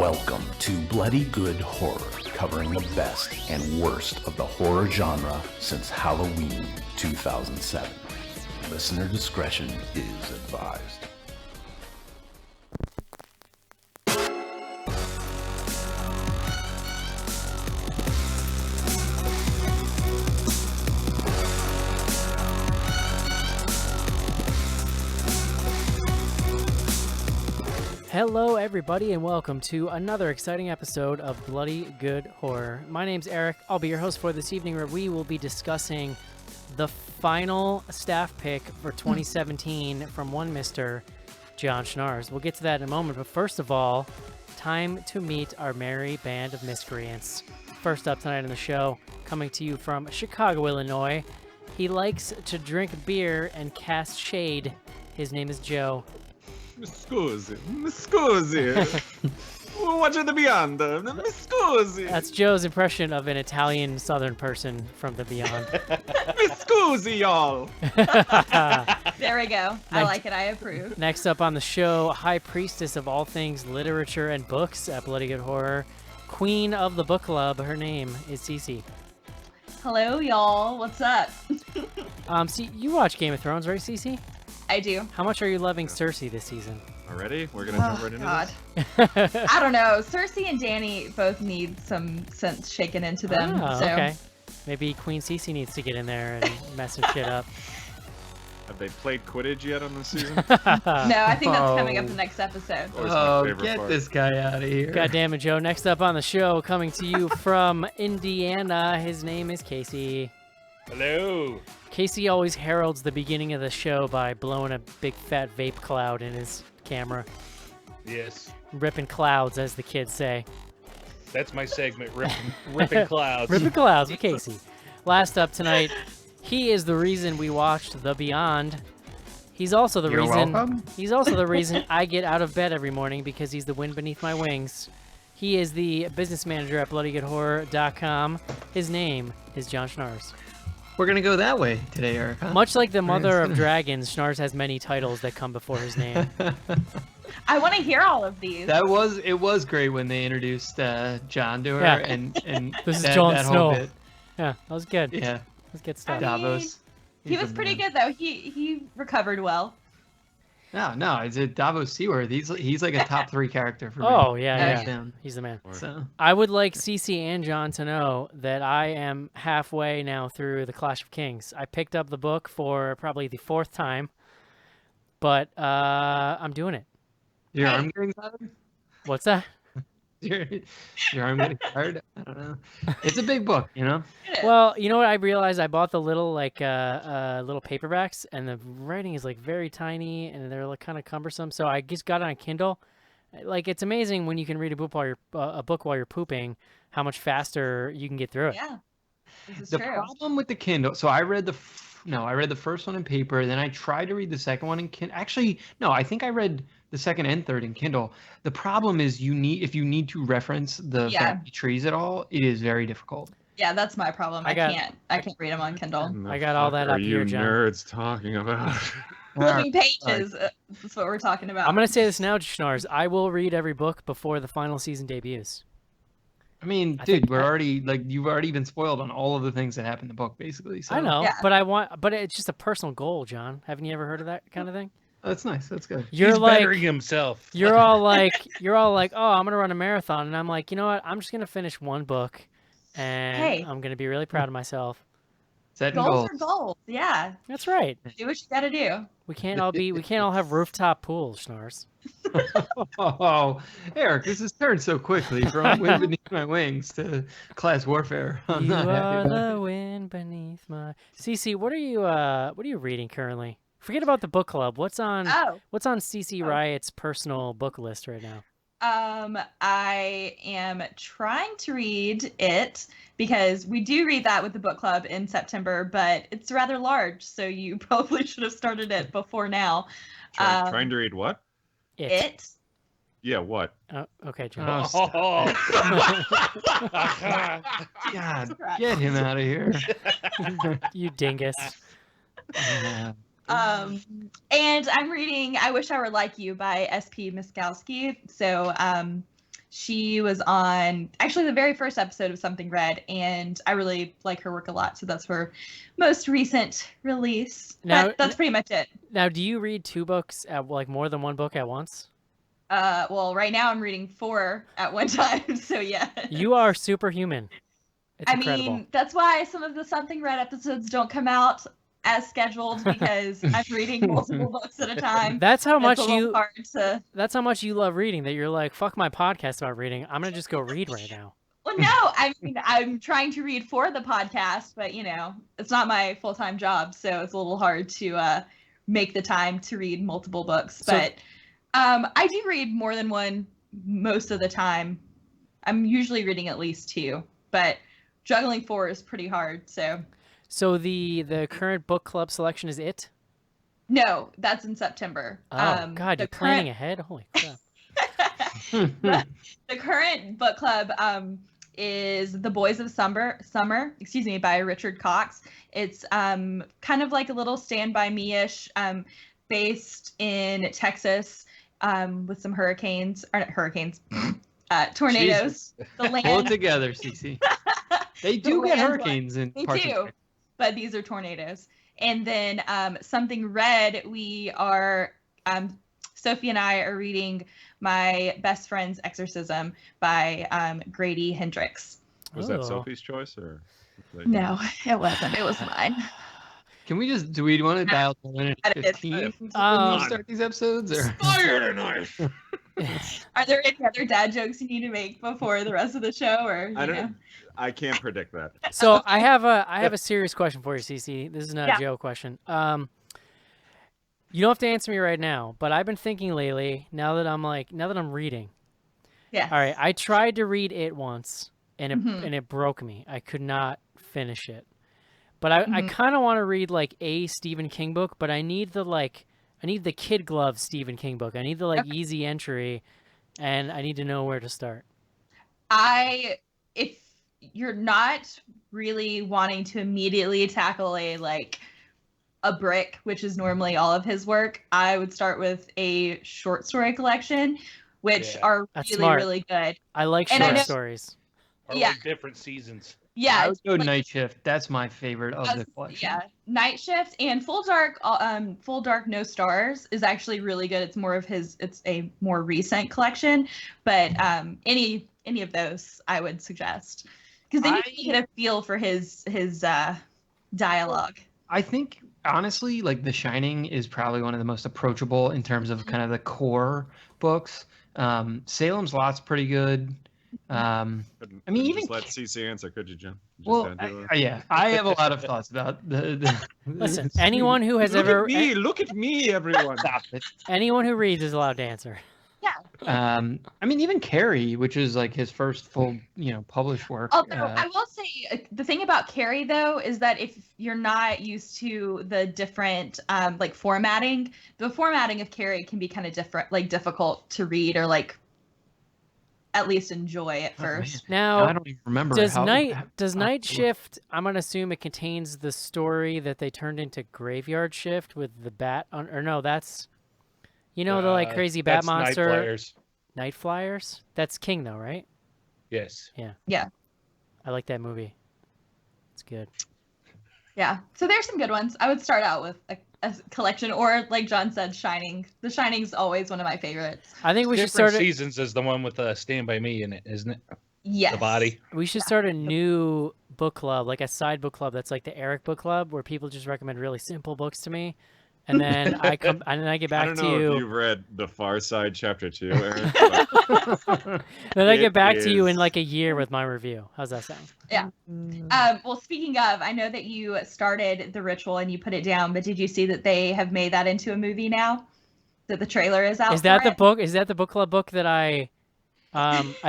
Welcome to Bloody Good Horror, covering the best and worst of the horror genre since Halloween 2007. Listener discretion is advised. Hello everybody and welcome to another exciting episode of Bloody Good Horror. My name's Eric. I'll be your host for this evening where we will be discussing the final staff pick for 2017 from one Mr. John Schnars. We'll get to that in a moment, but first of all, time to meet our merry band of miscreants. First up tonight on the show, coming to you from Chicago, Illinois. He likes to drink beer and cast shade. His name is Joe. Scusi. Watching The Beyond. Scusi. That's Joe's impression of an Italian Southern person from The Beyond. Scusi, y'all. There we go. I like it. I approve. Next up on the show, High Priestess of all things literature and books at Bloody Good Horror, Queen of the Book Club. Her name is Cece. Hello, y'all. What's up? See, you watch Game of Thrones, right, Cece? I do. How much are you loving Cersei this season? Already? We're gonna jump right into this? I don't know. Cersei and Dany both need some sense shaken into them. Oh, so. okay. Maybe Queen Cece needs to get in there and mess some shit up. Have they played Quidditch yet on this season? No, I think that's coming up the next episode. Always my favorite Get part. this guy out of here. God damn it, Joe. Next up on the show, coming to you from Indiana, his name is Casey. Hello. Casey always heralds the beginning of the show by blowing a big fat vape cloud in his camera. Yes, Ripping clouds, as the kids say. that's my segment, ripping clouds. Ripping clouds with Casey. Last up tonight, he is the reason we watched The Beyond. He's also the welcome. He's also the reason I get out of bed every morning because he's the wind beneath my wings. He is the business manager at bloodygoodhorror.com. His name is John Schnars. We're gonna go that way today, Eric. Huh? Much like the mother of dragons, Schnars has many titles that come before his name. I want to hear all of these. It was great when they introduced John to her, Yeah. and This is that, Jon that Snow. whole bit. Yeah, that was good. Yeah, That's good stuff. Davos. He He's was the pretty man. good though. He recovered well. No, it's a Davos Seaworth. He's like a top 3 character for me. Oh, yeah, hands yeah. down. He's the man. So I would like Cece and John to know that I am halfway now through The Clash of Kings. I picked up the book for probably the 4th time, but I'm doing it. your arm getting tired? What's that? Your arm getting tired? I don't know. It's a big book, you know. Well, you know what? I realized I bought the little little paperbacks, and the writing is like very tiny, and they're like kind of cumbersome. So I just got it on Kindle. Like it's amazing when you can read a book while you're pooping, how much faster you can get through it. Yeah. This is The true. problem with the Kindle, so I read I read the first one in paper, then I tried to read the second one in Kindle. Actually, no, I think I read the second and third in Kindle. The problem is if you need to reference the family trees at all, it is very difficult. Yeah, that's my problem. I can't read them on Kindle. What the I got all fuck that up are here, you John. nerds talking about? Flipping pages. That's what we're talking about. I'm gonna say this now, Schnars. I will read every book before the final season debuts. I mean, dude, we're already you've already been spoiled on all of the things that happen in the book, basically. So. I know, Yeah. but it's just a personal goal, John. Haven't you ever heard of that kind of thing? That's nice. That's good. You're He's like, bettering himself. you're all like, oh, I'm gonna run a marathon, and I'm like, you know what? I'm just gonna finish one book, and Hey. I'm gonna be really proud of myself. Setting goals goals. are goals. Yeah. That's right. Do what you gotta do. We can't all have rooftop pools, Schnars. Oh, Eric, this has turned so quickly from wind beneath my wings to class warfare. I'm You not are happy about the wind beneath my. Cece, what are you reading currently? Forget about the book club. What's on Oh. Cece Riot's personal book list right now? I am trying to read it because we do read that with the book club in September, but it's rather large, so you probably should have started it before now. Trying to read what? It. Yeah, what? Oh, okay, it. John. Oh, Oh. God, get him out of here. You dingus. Yeah. And I'm reading I Wish I Were Like You by S.P. Miskowski. So She was on actually the very first episode of Something Red, and I really like her work a lot. So that's her most recent release. Now- But that's pretty much it. Now, do you read 2 books at like more than 1 book at once? Well, right now I'm reading 4 at one time, so yeah. You are superhuman. It's incredible. mean, that's why some of the Something Red episodes don't come out as scheduled, because I'm reading multiple books at a time. That's how much It's a little you. hard to... That's how much you love reading. That you're like, fuck my podcast about reading. I'm gonna just go read right now. Well, no, I mean, I'm trying to read for the podcast, but it's not my full-time job, so it's a little hard to make the time to read multiple books. So- But I do read more than one most of the time. I'm usually reading at least 2, but juggling 4 is pretty hard. So the current book club selection is it? No, that's in September. Oh God, the you're planning ahead. Holy crap! The current book club is The Boys of Summer, by Richard Cox. It's kind of like a little Stand By Me-ish, based in Texas, with some tornadoes. Jesus. The Pull it land, together, Cece. They The do get land's hurricanes in they parts do, of but these are tornadoes. And then Something Red, we are, Sophie and I are reading My Best Friend's Exorcism by Grady Hendrix. Was Oh. that Sophie's choice or? No, it wasn't. It was mine. Can we just, do we want to dial down in That is 15 fine. when we start these episodes? Or? Fire knife. Are there any other dad jokes you need to make before the rest of the show, or I don't. I can't predict that. So I have a serious question for you, Cece. This is not a joke question. You don't have to answer me right now, but I've been thinking lately. Now that I'm reading. Yeah. All right, I tried to read it once, and it broke me. I could not finish it. But I kind of want to read like a Stephen King book, but I need the Kid Glove Stephen King book. I need the easy entry, and I need to know where to start. If you're not really wanting to immediately tackle a brick, which is normally all of his work, I would start with a short story collection, which are That's really, smart. really good. I like And I short know- stories. Or Yeah. like different seasons. Yeah. I would it's go like- Night Shift. That's my favorite of the collection. Yeah, Night Shift and Full Dark No Stars is actually really good. It's more of it's a more recent collection, but any of those I would suggest, because then you can get a feel for his dialogue. I think honestly, like The Shining is probably one of the most approachable in terms of kind of the core books. Salem's Lot's pretty good. I mean, even just let CC answer, could you, Jim? Just well, answer yeah, I have a lot of thoughts about the Listen, anyone who has look ever at me! Look at me, everyone! Stop it. anyone who reads is allowed to answer. I mean, even Carrie, which is like his first full, published work. Although I will say the thing about Carrie though is that if you're not used to the different formatting, the formatting of Carrie can be kind of different, difficult to read or at least enjoy at first. Now, I don't even remember. does Night Shift? I'm gonna assume it contains the story that they turned into Graveyard Shift with the bat on, or no? That's the crazy bat That's monster. Night Flyers. Night Flyers. That's King though, right? Yes. Yeah. I like that movie. It's good. Yeah. So there's some good ones. I would start out with a collection, or like John said, Shining. The Shining's always one of my favorites. I think we should Different start. Seasons is the one with Stand By Me in it, isn't it? Yes. The body. We should start a new book club, like a side book club that's like the Eric book club, where people just recommend really simple books to me, and then I get I back don't to know you. if you've read The Far Side Chapter 2, Aaron. but Then I get It back to you in is- like a year with my review. How's that sound? Yeah. Well, speaking of, I know that you started The Ritual and you put it down, but did you see that they have made that into a movie now? That the trailer is out. Is that for the it? book? Is that the book club book that I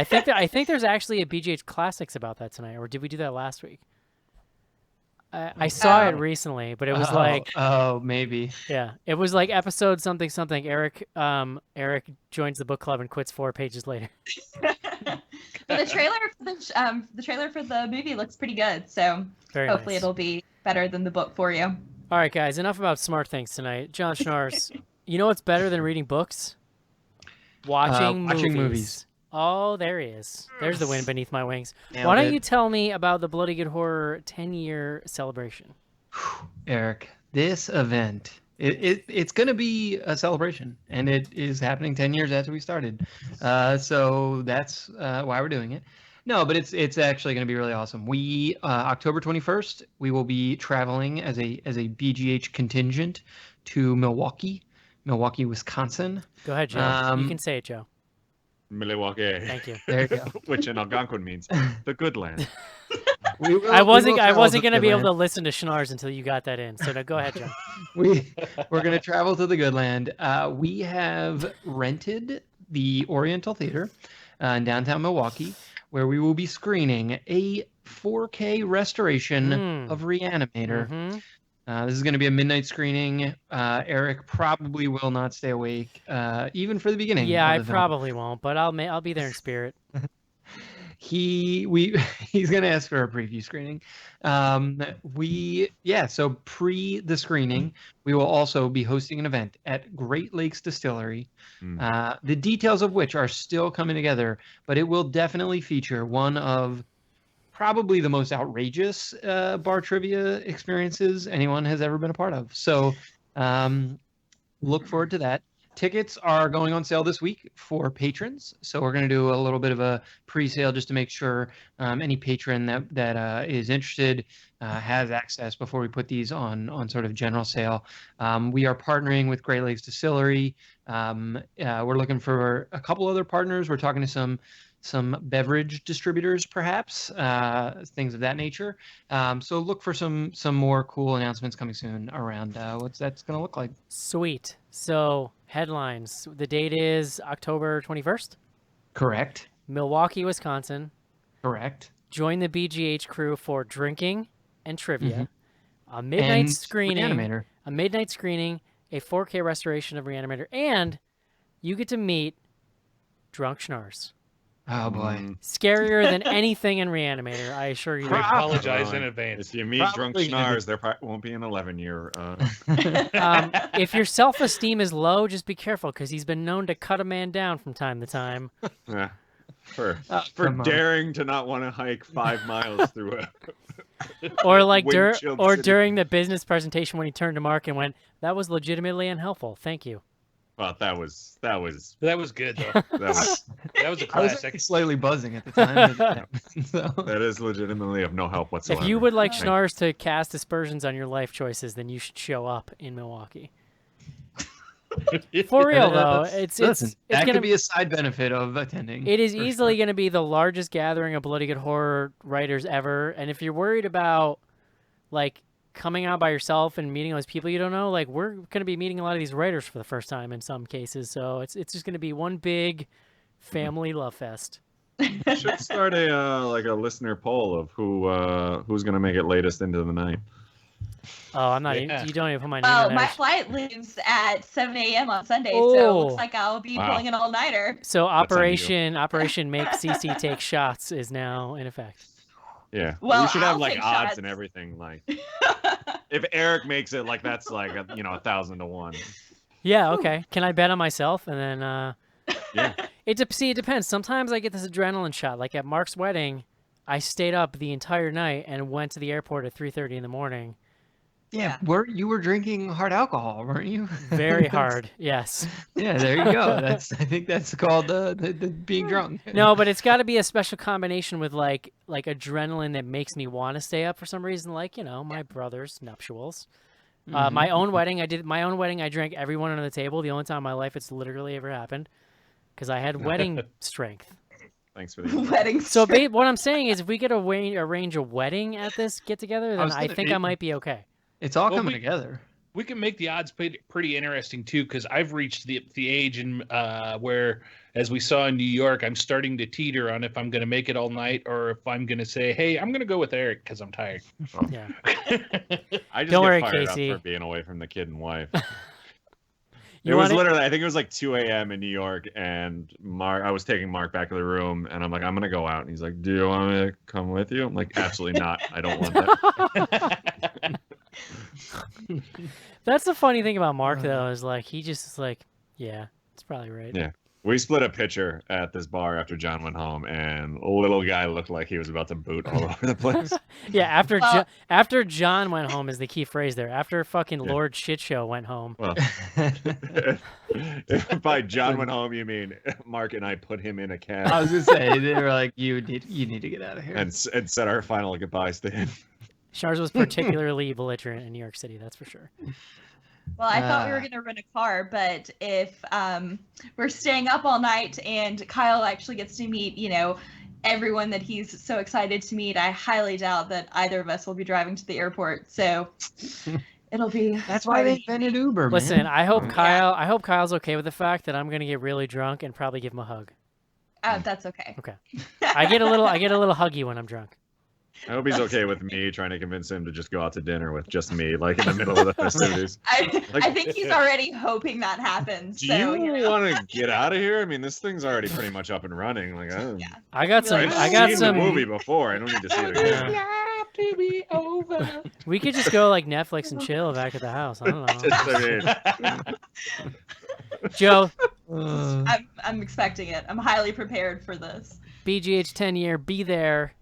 think there's actually a BGH Classics about that tonight, or did we do that last week? I saw it recently, but it was maybe. yeah, it was like episode something something. Eric joins the book club and quits 4 pages later. But the trailer for the movie looks pretty good, so Very hopefully nice. it'll be better than the book for you. All right, guys, enough about smart things tonight. John Schnars, you know what's better than reading books? Watching Watching movies. movies. Oh, there he is. There's the wind beneath my wings. Nailed Why don't it. you tell me about the Bloody Good Horror 10-year celebration? Eric, this event, it's going to be a celebration, and it is happening 10 years after we started. So that's why we're doing it. No, but it's actually going to be really awesome. We October 21st, we will be traveling as a BGH contingent to Milwaukee, Wisconsin. Go ahead, Joe. You can say it, Joe. Milwaukee. Thank you. There you go. Which in Algonquin means the good land. I wasn't going to be able to listen to Schnars until you got that in. So now go ahead, Joe. We're going to travel to the good land. We have rented the Oriental Theater in downtown Milwaukee, where we will be screening a 4K restoration of Reanimator. Mm-hmm. This is going to be a midnight screening. Eric probably will not stay awake, even for the beginning. Yeah, I of the film. probably won't, but I'll be there in spirit. He's going to ask for a preview screening. So pre the screening, we will also be hosting an event at Great Lakes Distillery. The details of which are still coming together, but it will definitely feature one of probably the most outrageous bar trivia experiences anyone has ever been a part of. So look forward to that. Tickets are going on sale this week for patrons. So we're going to do a little bit of a pre-sale just to make sure any patron that is interested has access before we put these on sort of general sale. We are partnering with Great Lakes Distillery. We're looking for a couple other partners. We're talking to some beverage distributors, perhaps, things of that nature. So look for some more cool announcements coming soon around what that's going to look like. Sweet. So headlines. The date is October 21st. Correct. Milwaukee, Wisconsin. Correct. Join the BGH crew for drinking and trivia. A midnight And screening. Reanimator. A midnight screening. A 4K restoration of Reanimator. And you get to meet Drunk Schnars. Oh boy. Scarier than anything in Reanimator, I assure you. I apologize in advance. If you meet drunk Probably gonna Schnars, there won't be an 11-year. If your self-esteem is low, just be careful, because he's been known to cut a man down from time to time. Yeah. For come on. daring to not want to hike 5 miles through a Or like wind-chilled city. during the business presentation when he turned to Mark and went, "That was legitimately unhelpful. Thank you." Well, that was That was good though. that was That was a I was classic. actually slightly buzzing at the time. So. that is legitimately of no help whatsoever. If you would like Thank- Schnars to cast aspersions on your life choices, then you should show up in Milwaukee. For real though, Listen, it's that gonna could be a side benefit of attending. It is for easily sure. going to be the largest gathering of Bloody Good Horror writers ever. And if you're worried about, like, coming out by yourself and meeting all these people you don't know, like, we're going to be meeting a lot of these writers for the first time in some cases. So it's just going to be one big family love fest. should start a listener poll of who's gonna make it latest into the night. Oh, I'm not. Yeah. You don't even put my name Oh, in my there. flight leaves at 7 a.m. on Sunday, so it Oh. looks like I'll be Wow. pulling an all-nighter. So on you. Operation Make CC Take Shots is now in effect. Yeah. Well, we should have I'll like take odds shots. and everything. Like if Eric makes it, like that's like 1,000 to 1. Yeah. Okay. Can I bet on myself and then? Yeah. It depends. Sometimes I get this adrenaline shot. Like at Mark's wedding, I stayed up the entire night and went to the airport at 3:30 in the morning. Yeah, you were drinking hard alcohol, weren't you? Very hard. Yes. Yeah, there you go. I think that's called the being drunk. No, but it's got to be a special combination with like adrenaline that makes me want to stay up for some reason. Like my brother's nuptials. My own wedding. I did my own wedding. I drank everyone under the table. The only time in my life it's literally ever happened, because I had wedding strength. Thanks for the Wedding. So strip. what I'm saying is, if we could arrange a wedding at this get together, then I think I might be okay. It's all Well, coming together. We can make the odds pretty interesting too, because I've reached the age in where, as we saw in New York, I'm starting to teeter on if I'm going to make it all night or if I'm going to say, "Hey, I'm going to go with Eric because I'm tired." Yeah. I just Don't get worry, fired Casey. up for being away from the kid and wife. You It was wanna- literally, I think it was like 2 a.m. in New York, and I was taking Mark back to the room, and I'm like, I'm gonna go out, and he's like, do you want me to come with you? I'm like, absolutely not. I don't want that. That's the funny thing about Mark, though, is like he just is like, yeah, it's probably right. Yeah. We split a pitcher at this bar after John went home, and a little guy looked like he was about to boot all over the place. Yeah, after John went home is the key phrase there. After fucking Lord Shitshow went home. Well, if by John went home, you mean Mark and I put him in a cab I was gonna say they were like, you need to get out of here. and said our final goodbyes to him. Schnars was particularly belligerent in New York City, that's for sure. Well, I thought we were going to rent a car, but if we're staying up all night and Kyle actually gets to meet, everyone that he's so excited to meet, I highly doubt that either of us will be driving to the airport. So it'll be. That's why they invented Uber. Listen, man. I hope Kyle's okay with the fact that I'm going to get really drunk and probably give him a hug. That's okay. Okay. I get a little huggy when I'm drunk. I hope he's okay with me trying to convince him to just go out to dinner with just me, like in the middle of the festivities. I think he's already hoping that happens. Do So, you want to get out of here? I mean, this thing's already pretty much up and running. Like, I got some. I've seen the movie before. I don't need to see it again. To be over. We could just go like Netflix and chill back at the house. I don't know. I mean, Joe, I'm expecting it. I'm highly prepared for this. BGH 10-year, be there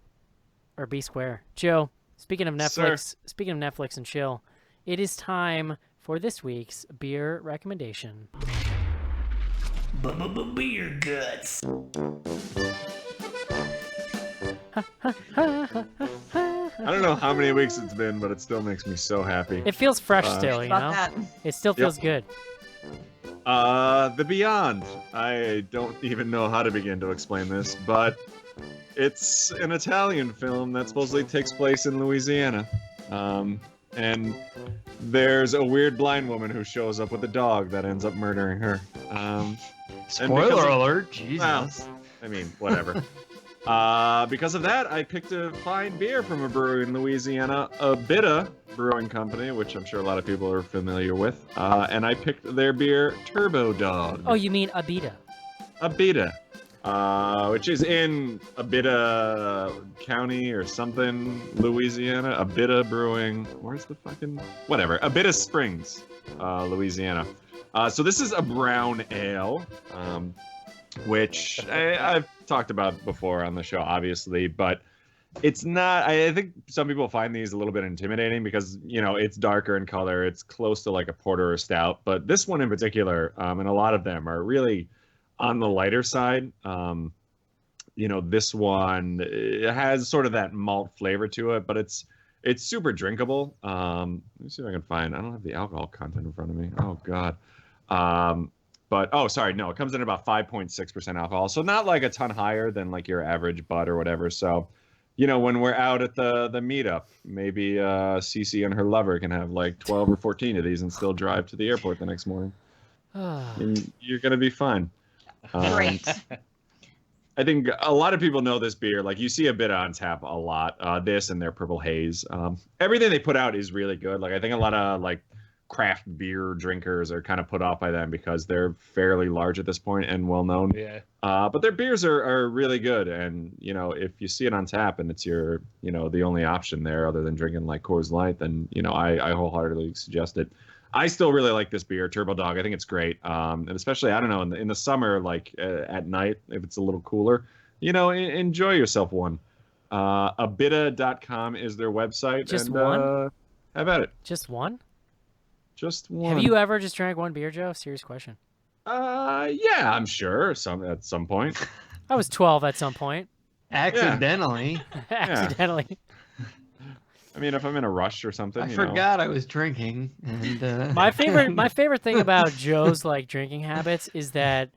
or be square. Joe, speaking of Netflix and chill, it is time for this week's beer recommendation. Beer guts. I don't know how many weeks it's been, but it still makes me so happy. It feels fresh still, you About know? that. It still feels good. The Beyond. I don't even know how to begin to explain this, but it's an Italian film that supposedly takes place in Louisiana. And there's a weird blind woman who shows up with a dog that ends up murdering her. Spoiler alert, Jesus. Well, I mean, whatever. Because of that, I picked a fine beer from a brewery in Louisiana, Abita Brewing Company, which I'm sure a lot of people are familiar with. And I picked their beer, Turbo Dog. Oh, you mean Abita? Abita, which is in Abita County or something, Louisiana. Abita Brewing. Where's the fucking... Whatever. Abita Springs, Louisiana. So this is a brown ale, which I've talked about before on the show, obviously, but it's not... I think some people find these a little bit intimidating because, it's darker in color. It's close to like a porter or stout, but this one in particular, and a lot of them are really on the lighter side. This one, it has sort of that malt flavor to it, but it's super drinkable. Let me see if I can find... I don't have the alcohol content in front of me. Oh, God. But, it comes in about 5.6% alcohol. So not like a ton higher than like your average Bud or whatever. So, when we're out at the meetup, maybe Cece and her lover can have like 12 or 14 of these and still drive to the airport the next morning. And you're going to be fine. Great. I think a lot of people know this beer. Like, you see a bit on tap a lot. This and their Purple Haze. Everything they put out is really good. Like, I think a lot of like craft beer drinkers are kind of put off by them because they're fairly large at this point and well known. Yeah. But their beers are really good. And, if you see it on tap and it's your, the only option there other than drinking like Coors Light, then, I wholeheartedly suggest it. I still really like this beer, Turbo Dog. I think it's great. And especially, I don't know, in the summer, like at night, if it's a little cooler, enjoy yourself one. Abita.com is their website. Just and, one? Have at it. Just one? Just one. Have you ever just drank one beer, Joe? Serious question. Yeah, I'm sure at some point. I was 12 at some point. Accidentally. Accidentally. I mean, if I'm in a rush or something, I forgot I was drinking. And my favorite thing about Joe's like drinking habits is that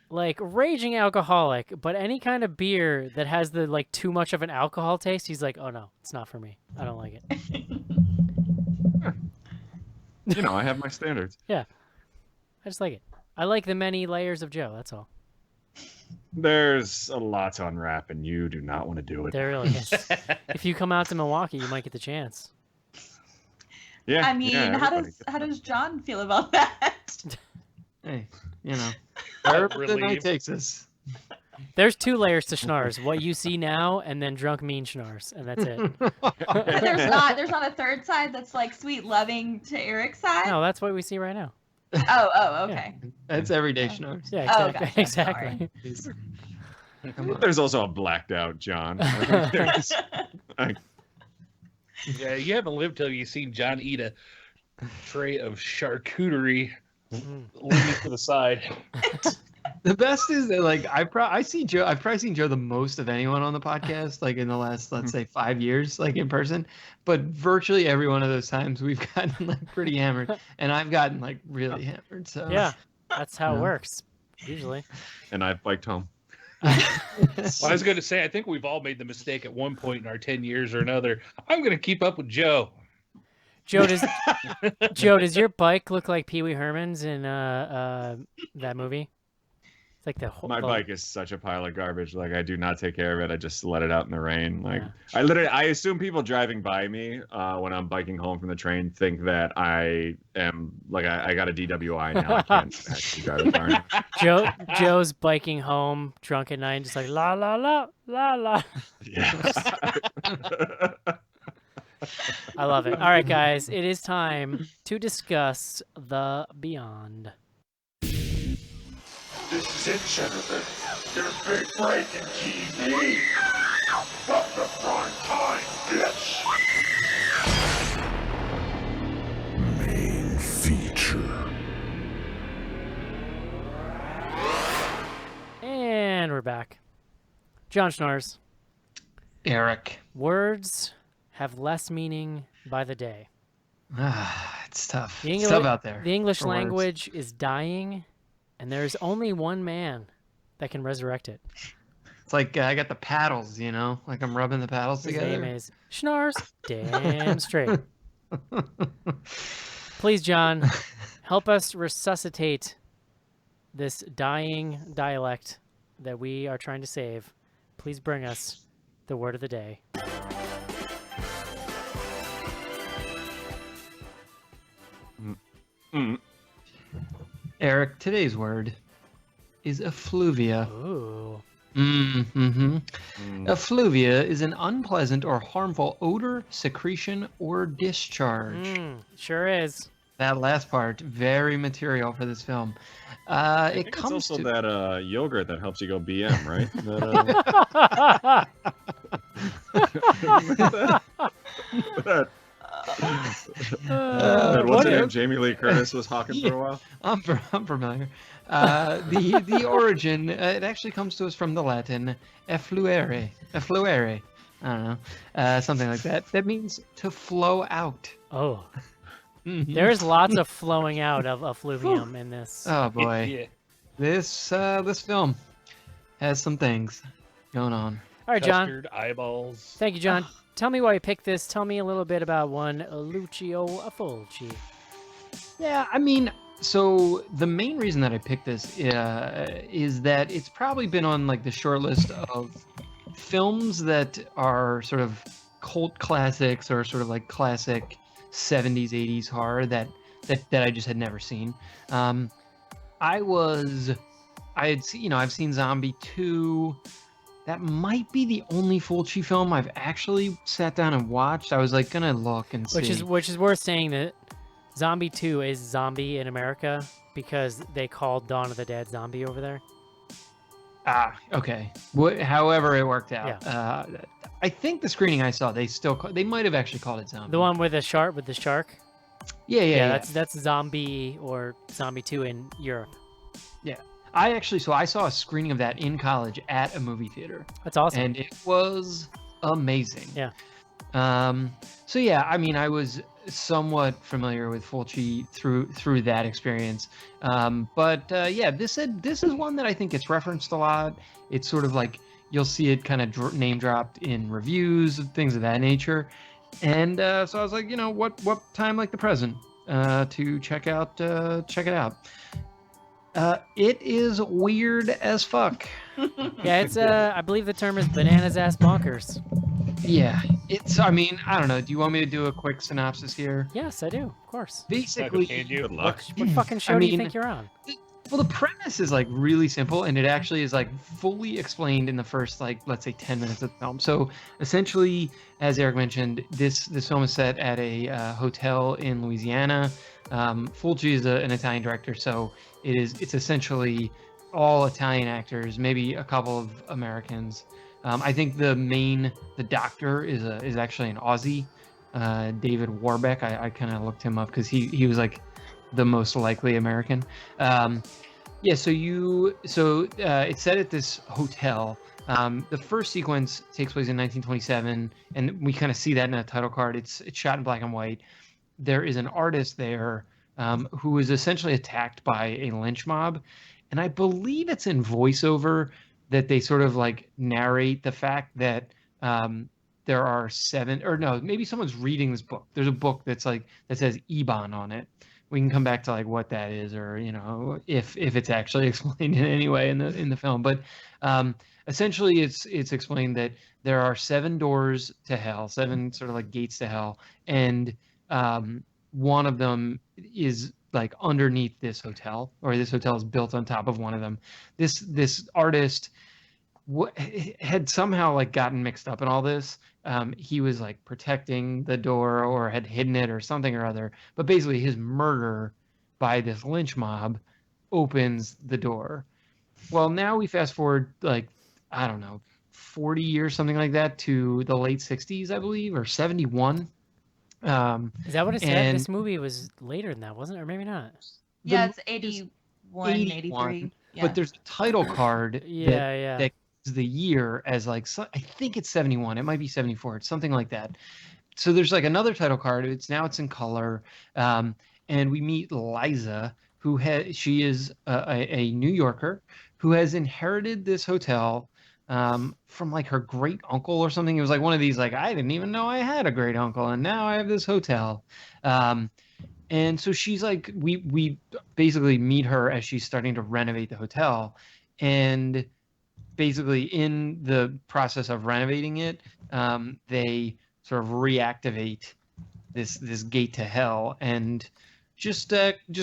like raging alcoholic, but any kind of beer that has the like too much of an alcohol taste, he's like, oh no, it's not for me. I don't like it. I have my standards. Yeah. I just like it. I like the many layers of Joe, that's all. There's a lot to unwrap, and you do not want to do it. There really is. If you come out to Milwaukee, you might get the chance. Yeah. I mean, how does John feel about that? Hey, wherever the night takes us. There's 2 layers to Schnars. What you see now, and then drunk mean Schnars, and that's it. But there's not a third side that's like sweet loving to Eric's side? No, that's what we see right now. Oh, okay. That's everyday Schnars. Yeah, Oh, exactly. gotcha. Exactly. Come on. There's also a blacked out John. There's- like, Yeah, you haven't lived till you've seen John eat a tray of charcuterie leaning to the side. The best is that like I've probably seen Joe the most of anyone on the podcast, like in the last, let's say, 5 years, like in person. But virtually every one of those times we've gotten like pretty hammered, and I've gotten like really hammered. So Yeah, that's how it Yeah. works usually. and I've biked home. Well, I was going to say, I think we've all made the mistake at one point in our 10 years or another. I'm going to keep up with Joe. Joe, does your bike look like Pee Wee Herman's in that movie? It's like the whole. My bike is such a pile of garbage. Like I do not take care of it. I just let it out in the rain. Like Yeah. I assume people driving by me when I'm biking home from the train think that I am like I got a DWI now. I can't actually drive a car now. Joe's biking home drunk at night, just like la la la la la. Yeah. I love it. All right, guys, it is time to discuss The Beyond. This is it, Jennifer. Your big break in TV. From the prime time, bitch. Main feature. And we're back. John Schnars, Eric. words have less meaning by the day. It's tough. The It's Engli- tough out there. The English for words. language is dying, and there's only one man that can resurrect it. It's like I got the paddles, you know, like I'm rubbing the paddles His together. name is Schnars Damn Straight. Please, John, help us resuscitate this dying dialect that we are trying to save. Please bring us the word of the day. Mm. Eric, today's word is effluvia. Ooh. Mm-hmm. Mm. Effluvia is an unpleasant or harmful odor, secretion, or discharge. Sure is. That last part, very material for this film. I It think comes it's also to that yogurt that helps you go BM, right? That, that what's what her name? if- Jamie Lee Curtis was hawking for a while. I'm familiar. The origin, it actually comes to us from the Latin effluere. Effluere. I don't know. Something like that. That means to flow out. Oh, Mhm. there's lots of flowing out of effluvium in this. Oh boy. Yeah. This film has some things going on. All right, John. Custard, eyeballs. Thank you, John. Tell me why you picked this. Tell me a little bit about one Lucio Fulci. Yeah, I mean, so the main reason that I picked this is that it's probably been on like the short list of films that are sort of cult classics or sort of like classic 70s, 80s horror that I just had never seen. I've seen Zombie 2. That might be the only Fulci film I've actually sat down and watched. I was like gonna look and see. Which is worth saying that Zombie 2 is Zombie in America because they called Dawn of the Dead Zombie over there. Okay. However it worked out. I think the screening I saw, they might have actually called it Zombie. The one with the shark. Yeah. That's Zombie or Zombie 2 in Europe. I saw a screening of that in college at a movie theater, That's awesome. and it was amazing. Yeah. So yeah, I mean, I was somewhat familiar with Fulci through that experience. But this is one that I think gets referenced a lot. It's sort of like you'll see it kind of name dropped in reviews, things of that nature. And so I was like, what time like the present to check it out. It is weird as fuck. Yeah, it's I believe the term is bananas ass bonkers. Yeah, I mean, I don't know. Do you want me to do a quick synopsis here? Yes, I do, of course. Basically, Good luck. What fucking show do you mean- think you're on? well, the premise is like really simple, and it actually is like fully explained in the first, like, let's say 10 minutes of the film. So essentially, as Eric mentioned, this film is set at a hotel in Louisiana. Fulci is an Italian director, so it's essentially all Italian actors, maybe a couple of Americans. I think the doctor is actually an Aussie, David Warbeck. I kind of looked him up because he was like the most likely American. Yeah, so it's set at this hotel. The first sequence takes place in 1927, and we kind of see that in the title card. It's shot in black and white. There is an artist there who is essentially attacked by a lynch mob, and I believe it's in voiceover that they sort of like narrate the fact that there are seven, or no, maybe someone's reading this book. There's a book that's like that says Eban on it. We can come back to like what that is, or if it's actually explained in any way in the film. But essentially, it's explained that there are 7 doors to hell, 7 sort of like gates to hell, and one of them is like underneath this hotel, or this hotel is built on top of one of them. This artist had somehow like gotten mixed up in all this. He was like protecting the door or had hidden it or something or other. But basically his murder by this lynch mob opens the door. Well, now we fast forward like, I don't know, 40 years, something like that, to the late 60s, I believe, or 71. Is that what it said? and This movie was later than that, wasn't it? Or maybe not. Yeah, the it's movie is 81, 83. Yeah. But there's a title card Yeah. that gives the year as like, I think it's 71. It might be 74. It's something like that. So there's like another title card. It's in color. And we meet Liza, she is a New Yorker who has inherited this hotel from like her great uncle or something. It was like one of these, like, I didn't even know I had a great uncle, and now I have this hotel. And so she's like, we basically meet her as she's starting to renovate the hotel, and basically in the process of renovating it, they sort of reactivate this gate to hell, and just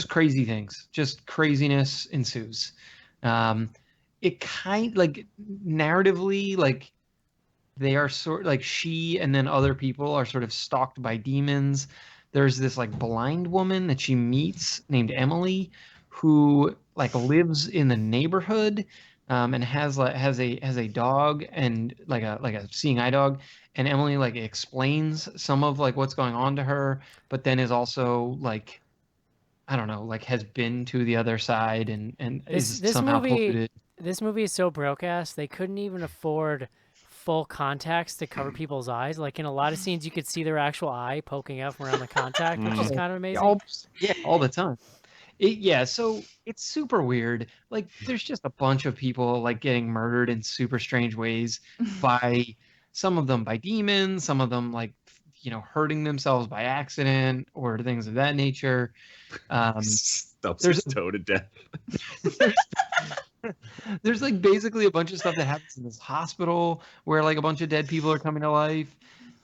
crazy things, just craziness ensues. It kind like narratively, like they are sort like she and then other people are sort of stalked by demons. There's this like blind woman that she meets named Emily, who like lives in the neighborhood, and has a dog, and like a seeing eye dog. And Emily like explains some of like what's going on to her, but then is also like, I don't know, like has been to the other side and is somehow polluted. This movie is so broke ass, they couldn't even afford full contacts to cover people's eyes. Like in a lot of scenes, you could see their actual eye poking up around the contact, which is kind of amazing. All the time. So it's super weird. Like there's just a bunch of people like getting murdered in super strange ways by some of them by demons, some of them like, hurting themselves by accident or things of that nature. Stuffs his toe to death. There's like basically a bunch of stuff that happens in this hospital where like a bunch of dead people are coming to life.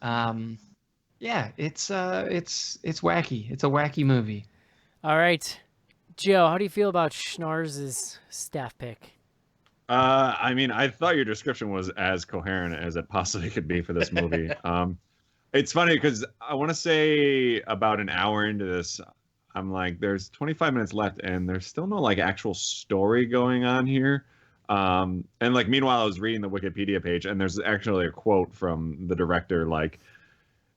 It's wacky. It's a wacky movie. All right, Joe, how do you feel about Schnarz's staff pick? I mean, I thought your description was as coherent as it possibly could be for this movie. It's funny because I want to say about an hour into this, I'm like, there's 25 minutes left and there's still no like actual story going on here. And like, meanwhile, I was reading the Wikipedia page and there's actually a quote from the director, like,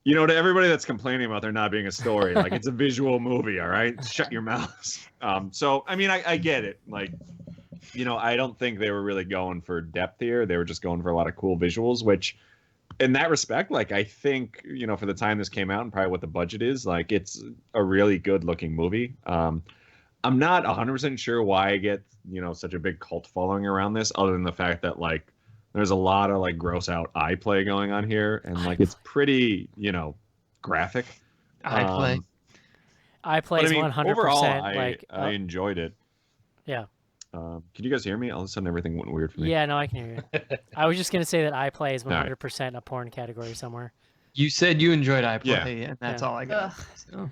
to everybody that's complaining about there not being a story, like it's a visual movie. All right. Shut your mouths. So, I mean, I get it. Like, I don't think they were really going for depth here. They were just going for a lot of cool visuals, which in that respect, like, I think, for the time this came out and probably what the budget is, like, it's a really good looking movie. I'm not 100% sure why I get, such a big cult following around this, other than the fact that, like, there's a lot of, like, gross out eye play going on here. And, like, it's pretty, graphic. Eye play is 100%. Overall, I enjoyed it. Yeah. Can you guys hear me? All of a sudden, everything went weird for me. Yeah, no, I can hear you. I was just going to say that iPlay is 100% a porn category somewhere. You said you enjoyed iPlay, and that's all I got. So.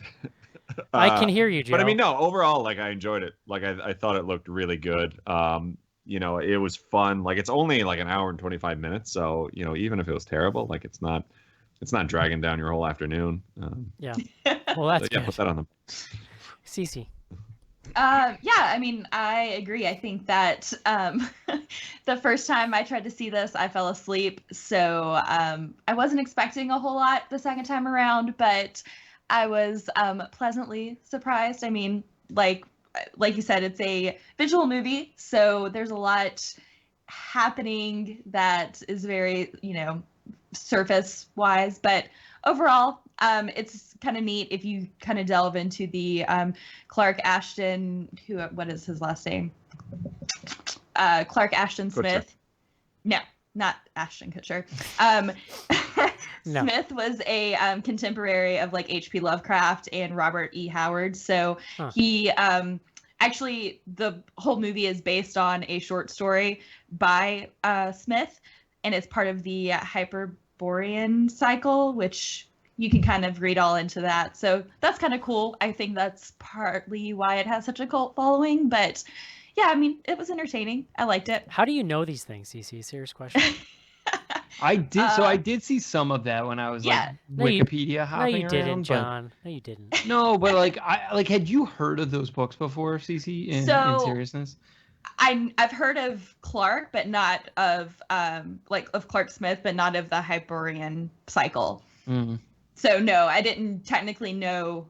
I can hear you, Joe. But I mean, no, overall, like, I enjoyed it. Like, I thought it looked really good. It was fun. Like, it's only like an hour and 25 minutes. So, even if it was terrible, like, it's not dragging down your whole afternoon. Yeah. Well, that's good. Put that on them. Cece. Yeah, I mean, I agree. I think that the first time I tried to see this, I fell asleep. So I wasn't expecting a whole lot the second time around, but I was pleasantly surprised. I mean, like you said, it's a visual movie, so there's a lot happening that is very, surface wise, but overall, it's kind of neat if you kind of delve into the Clark Ashton, what is his last name? Clark Ashton Smith. Kutcher. No, not Ashton Kutcher. No. Smith was a contemporary of like H.P. Lovecraft and Robert E. Howard. So he actually, the whole movie is based on a short story by Smith, and it's part of the Hyperborean cycle, which you can kind of read all into that. So that's kind of cool. I think that's partly why it has such a cult following. But yeah, I mean, it was entertaining. I liked it. How do you know these things, Cece? Serious question. I did. So I did see some of that when I was yeah. like Wikipedia No, hopping you didn't, around, John. No, you didn't. No, but had you heard of those books before, Cece? In seriousness, I've heard of Clark, but not of of Clark Smith, but not of the Hyperborean cycle. Mm-hmm. So no, I didn't technically know.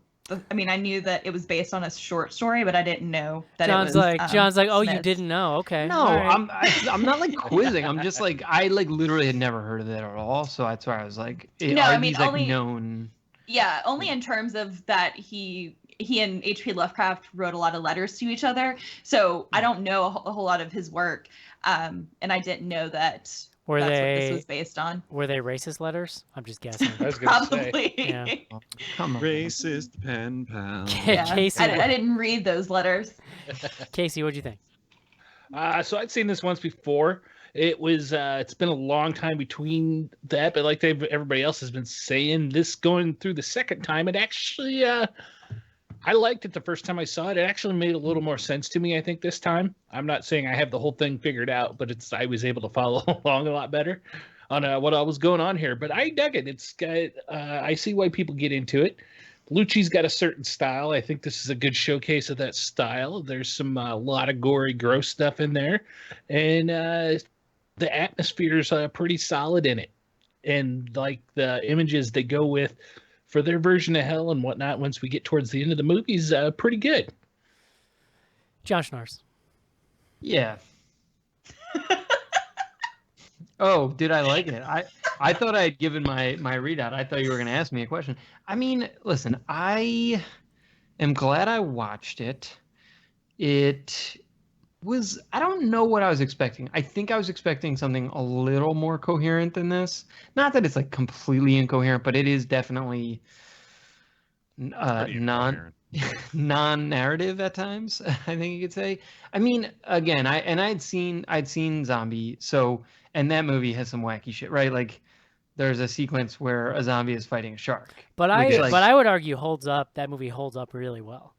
I mean, I knew that it was based on a short story, but I didn't know that John's it was. John's like, oh, you Smith. didn't know? Okay. no, all right. I'm not like quizzing. I'm just like I literally had never heard of that at all. So that's why I was like, No, are I mean, these like only- known? Yeah, only in terms of that he and H.P. Lovecraft wrote a lot of letters to each other. So I don't know a whole lot of his work, and I didn't know that. That's what this was based on. Were they racist letters? I'm just guessing. I was gonna say. Probably. Yeah. Come on. Racist pen pal. Yeah. Casey, I didn't read those letters. Casey, what'd you think? So I'd seen this once before. It was it's been a long time between that, but like everybody else has been saying, this going through the second time, it actually I liked it the first time I saw it. It actually made a little more sense to me, I think, this time. I'm not saying I have the whole thing figured out, but I was able to follow along a lot better on what was going on here. But I dug it. It's got I see why people get into it. Lucci's got a certain style. I think this is a good showcase of that style. There's some a lot of gory, gross stuff in there, and the atmosphere is pretty solid in it. And like the images they go with for their version of hell and whatnot, once we get towards the end of the movie, is pretty good. John Schnars. Yeah. Oh, did I like it? I thought I had given my readout. I thought you were going to ask me a question. I mean, listen, I am glad I watched it. It was, I don't know what I was expecting. I think I was expecting something a little more coherent than this. Not that it's like completely incoherent, but it is definitely non-narrative at times, I think you could say. I mean, again, I'd seen Zombie, so, and that movie has some wacky shit, right? Like there's a sequence where a zombie is fighting a shark. But I would argue that movie holds up really well.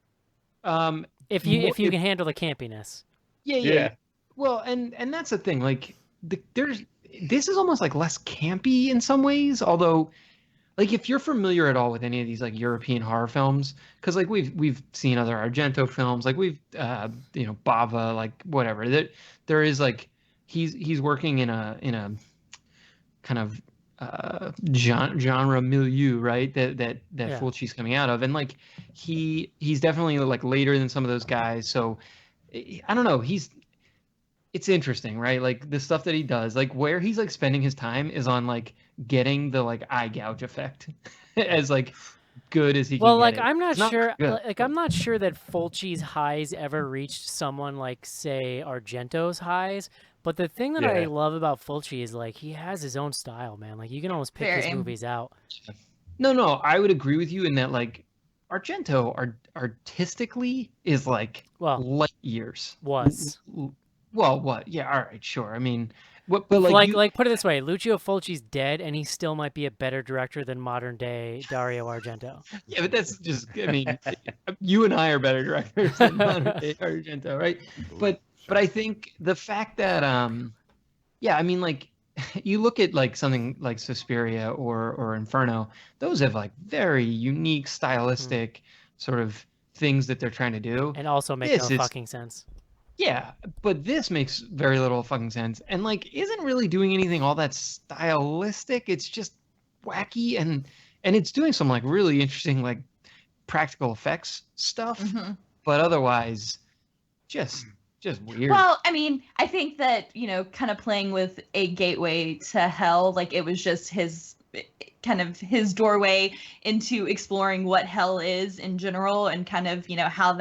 If you can handle the campiness. Yeah. Well, and that's the thing. Like, this is almost like less campy in some ways. Although, like, if you're familiar at all with any of these like European horror films, because like we've seen other Argento films, like we've Bava, like whatever. There is like he's working in a kind of genre milieu, right? That Fulci's coming out of, and like he's definitely like later than some of those guys. So I don't know. It's interesting, right? Like the stuff that he does, like where he's like spending his time is on like getting the like eye gouge effect as like good as he can. Well, like get it. I'm not sure. Good. Like I'm not sure that Fulci's highs ever reached someone like say Argento's highs. But the thing that I love about Fulci is like he has his own style, man. Like you can almost pick his movies out. No, I would agree with you in that like Argento artistically is like light years. Was. Well, what? Yeah, all right, sure. I mean, but like put it this way, Lucio Fulci's dead, and he still might be a better director than modern day Dario Argento. Yeah, but that's just, I mean, you and I are better directors than modern day Argento, right? But I think the fact that, I mean, like, you look at like something like Suspiria or Inferno, those have like very unique stylistic sort of things that they're trying to do. And also make This no is- fucking sense. Yeah, but this makes very little fucking sense, and like isn't really doing anything all that stylistic. It's just wacky, and it's doing some like really interesting like practical effects stuff, Mhm. but otherwise just weird. Well, I mean, I think that, kind of playing with a gateway to hell, like it was just his kind of his doorway into exploring what hell is in general and kind of, how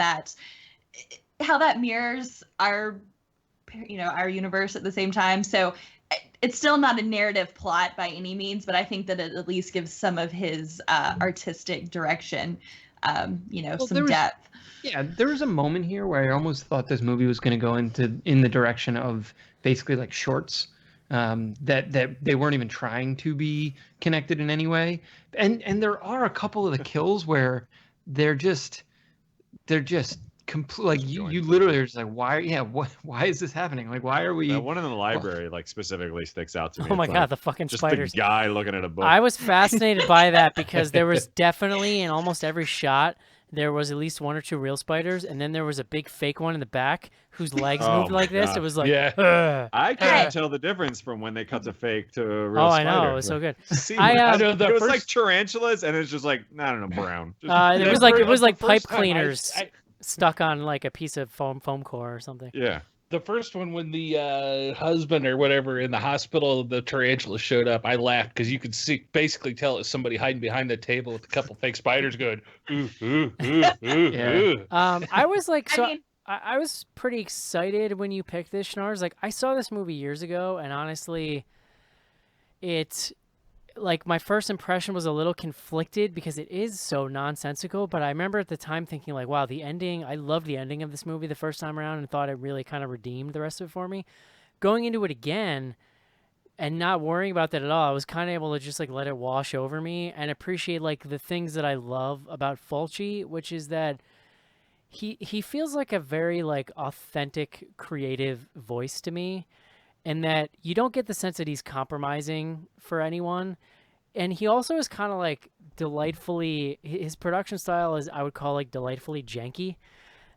that mirrors our our universe at the same time. So it's still not a narrative plot by any means, but I think that it at least gives some of his artistic direction, some depth. Yeah, there was a moment here where I almost thought this movie was going to go in the direction of basically like shorts, that they weren't even trying to be connected in any way. And there are a couple of the kills where they're just complete, like you literally are just like, why is this happening? Like, why are we? That one in the library like specifically sticks out to me. Oh my It's god, like the fucking just spiders. the guy looking at a book. I was fascinated by that because there was definitely in almost every shot there was at least one or two real spiders, and then there was a big fake one in the back whose legs Oh moved my like this. God. It was like, Yeah. "Ugh." I couldn't tell the difference from when they cut to fake to a real Oh, spider. I know, it was so good. See, I know the it was first- like tarantulas, and it's just like I don't know, brown. Just- It Yeah, was like the pipe first time cleaners I- stuck on like a piece of foam core or something. yeah. The first one, when the husband or whatever in the hospital, the tarantula showed up, I laughed because you could basically tell it was somebody hiding behind the table with a couple fake spiders going, ooh, ooh, ooh, ooh, Yeah. ooh. I was like, so I mean, I was pretty excited when you picked this, Schnars. Like, I saw this movie years ago, and honestly, like my first impression was a little conflicted because it is so nonsensical, but I remember at the time thinking like, wow, the ending, I loved the ending of this movie the first time around and thought it really kind of redeemed the rest of it for me. Going into it again and not worrying about that at all, I was kind of able to just like let it wash over me and appreciate like the things that I love about Fulci, which is that he feels like a very like authentic creative voice to me, and that you don't get the sense that he's compromising for anyone. And he also is kind of like delightfully, his production style is, I would call like delightfully janky.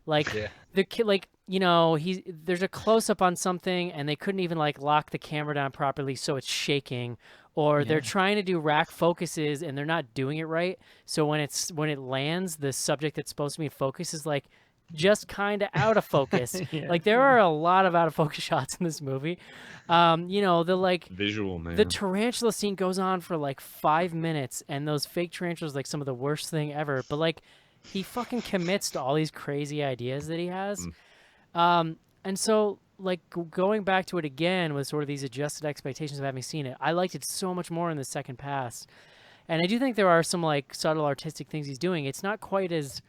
Like Yeah. the kid, like, there's a close up on something and they couldn't even like lock the camera down properly, so it's shaking, or they're Yeah. trying to do rack focuses and they're not doing it right. So when it lands, the subject that's supposed to be in focus is like just kind of out of focus. Yeah. Like there are a lot of out of focus shots in this movie. The like Visual man. the tarantula scene goes on for like 5 minutes, and those fake tarantulas like some of the worst thing ever. But like he fucking commits to all these crazy ideas that he has. And so like going back to it again with sort of these adjusted expectations of having seen it, I liked it so much more in the second pass. And I do think there are some like subtle artistic things he's doing. It's not quite as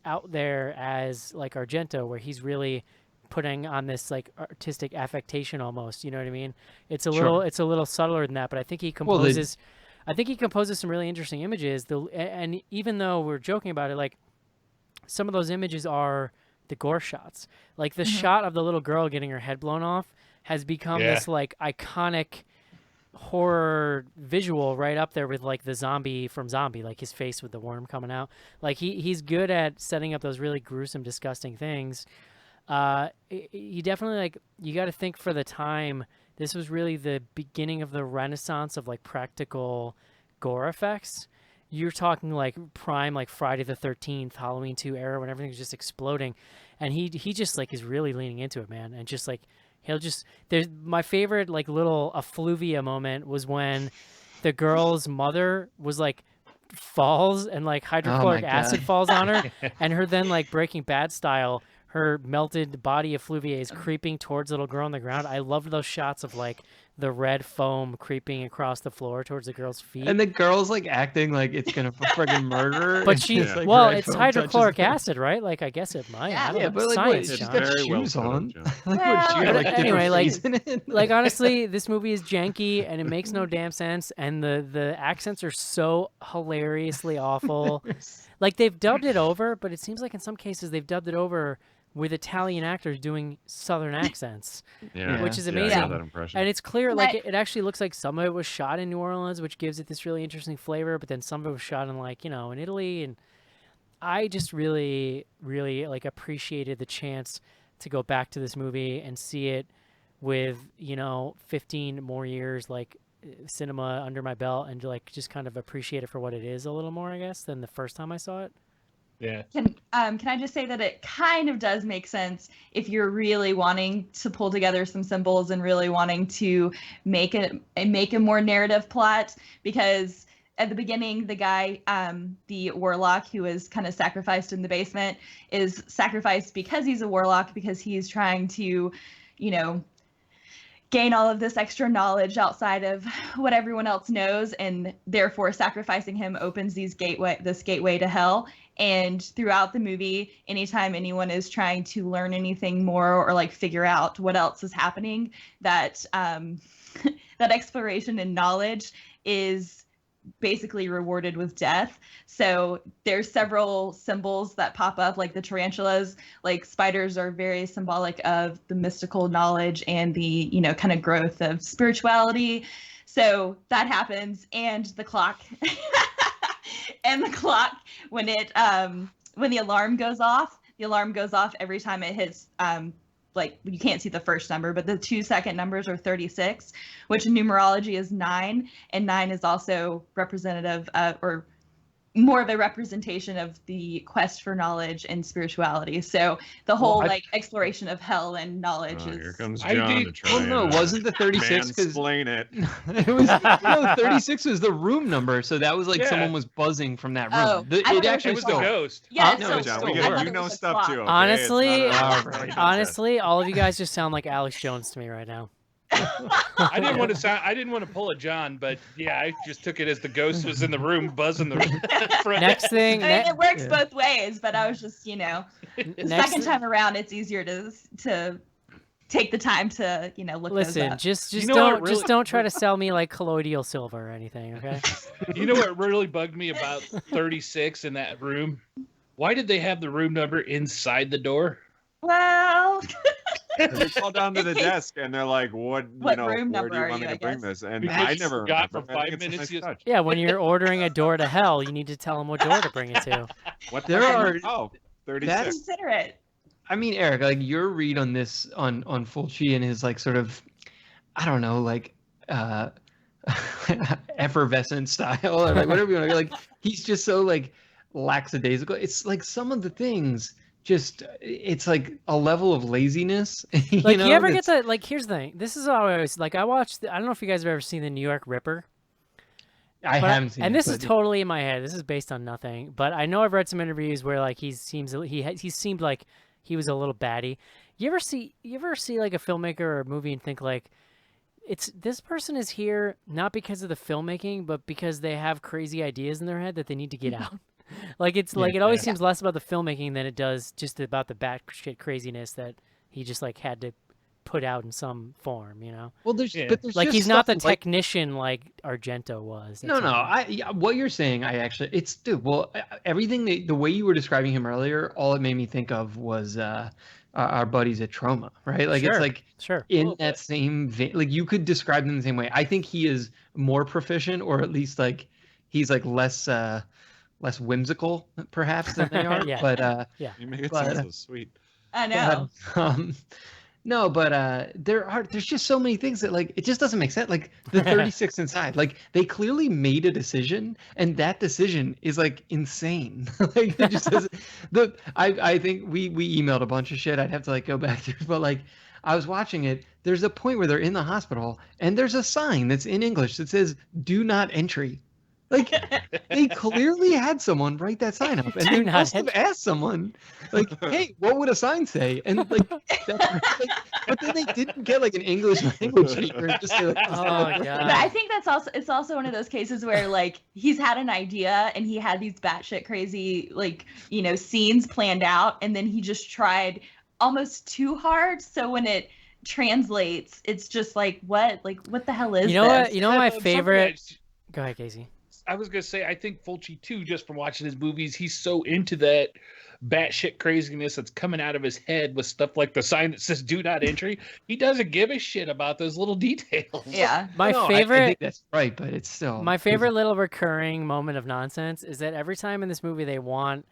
out there as like Argento, where he's really putting on this like artistic affectation almost. You know what I mean? It's a Sure. little subtler than that. But I think he composes. I think he composes some really interesting images. And even though we're joking about it, like some of those images are the gore shots. Like the shot of the little girl getting her head blown off has become Yeah. this like iconic horror visual right up there with like the zombie from Zombie, like his face with the worm coming out. Like he's good at setting up those really gruesome, disgusting things. You definitely like, you got to think for the time, this was really the beginning of the renaissance of like practical gore effects. You're talking like prime, like Friday the 13th, Halloween 2 era, when everything's just exploding. And he just like is really leaning into it, man. And just like, there's my favorite like little effluvia moment was when the girl's mother was like falls and like hydrochloric God. acid falls on her, and her then like Breaking Bad style, her melted body effluvia is creeping towards the little girl on the ground. I loved those shots of like the red foam creeping across the floor towards the girl's feet. And the girl's like acting like it's gonna friggin' murder her. But and she's just, like, well, red it's foam touches hydrochloric her. acid, right? Like I guess it might. Yeah. I don't Yeah, know. but like, Science, what, she's John. got Very well shoes put up, on. John. Like, Well, what, she got, like, anyway, different like- face in it? Like honestly, this movie is janky and it makes no damn sense, and the accents are so hilariously awful. Like they've dubbed it over, but it seems like in some cases they've dubbed it over with Italian actors doing Southern accents, Yeah. which is Yeah, I amazing. got that impression. And it's clear, like Right. it actually looks like some of it was shot in New Orleans, which gives it this really interesting flavor. But then some of it was shot in like in Italy, and I just really, really like appreciated the chance to go back to this movie and see it with 15 more years like cinema under my belt, and like just kind of appreciate it for what it is a little more, I guess, than the first time I saw it. Yeah. Can I just say that it kind of does make sense if you're really wanting to pull together some symbols and really wanting to make a more narrative plot, because at the beginning the guy, the warlock who is kind of sacrificed in the basement, is sacrificed because he's a warlock, because he's trying to, gain all of this extra knowledge outside of what everyone else knows, and therefore sacrificing him opens this gateway to hell. And throughout the movie, anytime anyone is trying to learn anything more or like figure out what else is happening, that that exploration and knowledge is basically rewarded with death. So there's several symbols that pop up, like the tarantulas, like spiders are very symbolic of the mystical knowledge and the, kind of growth of spirituality. So that happens. And the clock when the alarm goes off every time it hits, like you can't see the first number, but the 2-second numbers are 36, which in numerology is 9, and 9 is also representative or more of a representation of the quest for knowledge and spirituality. So the whole exploration of hell and knowledge is. Here comes John to try. Well, no, wasn't the 36 because explain it? It was 36 was the room number, so that was like someone was buzzing from that room. Oh, it actually was still. the ghost. Yeah, No, it's John, still, we I get, thought you it know was a stuff clock. too. Okay? Honestly, It's not a- honestly, all of you guys just sound like Alex Jones to me right now. I didn't want to pull a John, but yeah, I just took it as the ghost was in the room buzzing the front. Next thing, I mean, it works both ways, but I was just, the Next- second time around, it's easier to take the time to, look those listen, up. just You know what just really- don't try to sell me like colloidal silver or anything, okay? You know what really bugged me about 36 in that room? Why did they have the room number inside the door? Well, They call down to the desk and they're like, "What room where number do you are want me you, to I bring guess? this?" And Because I you never forgot for remember. I think 5 it's a minutes, nice you- touch. Yeah, when you're ordering a door to hell, you need to tell them what door to bring it to. What There fucking- are- 36. consider it. I mean, Eric, like your read on this on Fulci and his like sort of, I don't know, like effervescent style or like whatever you want to like. He's just so like lackadaisical. It's like some of the things. Just it's like a level of laziness. Like, you ever get that's- to, like, here's the thing. This is how I always, like, I watched, I don't know if you guys have ever seen the New York Ripper. I But haven't seen and it, this is but- totally in my head. This is based on nothing. But I know I've read some interviews where, like, he seemed like he was a little batty. You ever see like a filmmaker or a movie and think like, this person is here not because of the filmmaking, but because they have crazy ideas in their head that they need to get out. Like it always seems less about the filmmaking than it does just about the batshit craziness that he just like had to put out in some form, Well, there's Yeah. but there's Like just he's not the stuff like- technician like Argento was. No, what you're saying, everything the way you were describing him earlier, all it made me think of was our buddies at Troma, right? Like Sure. it's like Sure. in that same vein, like you could describe them the same way. I think he is more proficient, or at least like he's like less whimsical perhaps than they are. Yeah. But You make it But, sound so sweet. I know. no, but there's just so many things that like it just doesn't make sense. Like the 36 inside, like they clearly made a decision, and that decision is like insane. Like it just doesn't. I think we emailed a bunch of shit. I'd have to like go back through, but like I was watching it. There's a point where they're in the hospital, and there's a sign that's in English that says "Do not entry." Like they clearly had someone write that sign up, and Do they not must have asked someone, like, "Hey, what would a sign say?" And like, but then they didn't get like an English language teacher and just say like, Oh, But God. I think it's also one of those cases where like he's had an idea and he had these batshit crazy like scenes planned out, and then he just tried almost too hard. So when it translates, it's just like what the hell is You know this? what? You know my Something favorite. Go ahead, Casey. I was gonna say, I think Fulci too, just from watching his movies, he's so into that batshit craziness that's coming out of his head with stuff like the sign that says "Do not entry." He doesn't give a shit about those little details. Yeah. My No, I favorite. think that's right, but it's still My favorite little recurring moment of nonsense is that every time in this movie they want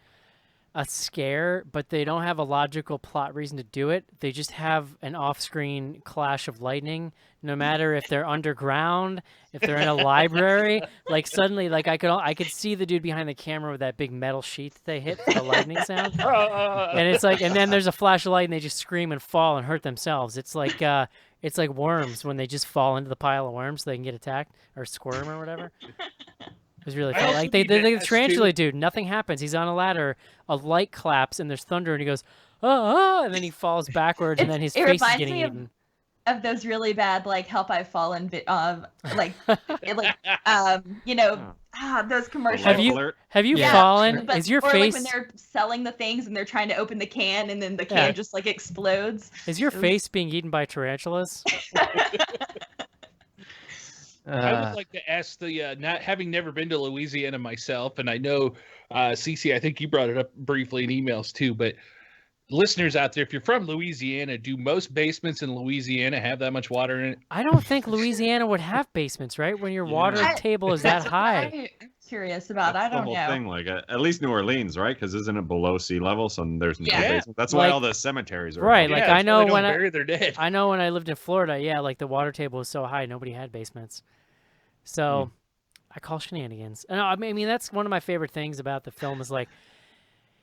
a scare, but they don't have a logical plot reason to do it. They just have an off-screen clash of lightning, no matter if they're underground, if they're in a library. Like suddenly, like I could see the dude behind the camera with that big metal sheet that they hit for the lightning sound, and it's like, and then there's a flash of light, and they just scream and fall and hurt themselves. It's like worms when they just fall into the pile of worms so they can get attacked or squirm or whatever. It was really I fun. also Like the need to ask, tarantula dude, nothing happens. He's on a ladder, a light claps, and there's thunder, and he goes, oh, and then he falls backwards, and then his It face is reminds getting me of- eaten. Of those really bad, like Help I've Fallen, like those commercials. Have you Alert. Yeah, fallen? But, Is your or face like when they're selling the things and they're trying to open the can and then the can Yeah. just like explodes. is your face being eaten by tarantulas? I would like to ask the not having never been to Louisiana myself, and I know Cece, I think you brought it up briefly in emails too, but listeners out there, if you're from Louisiana, do most basements in Louisiana have that much water in it? I don't think Louisiana would have basements, right? When your water Yeah. table is that That's what high. I'm curious about. That's I don't the whole know. thing. Like at least New Orleans, right? Because isn't it below sea level? So there's no Yeah. basement. That's why Like- all the cemeteries are Right, above. like, Yeah, I that's why know they don't when I- bury their dead. I know when I lived in Florida, yeah, like the water table was so high, nobody had basements. So I call shenanigans. And I mean, that's one of my favorite things about the film is like,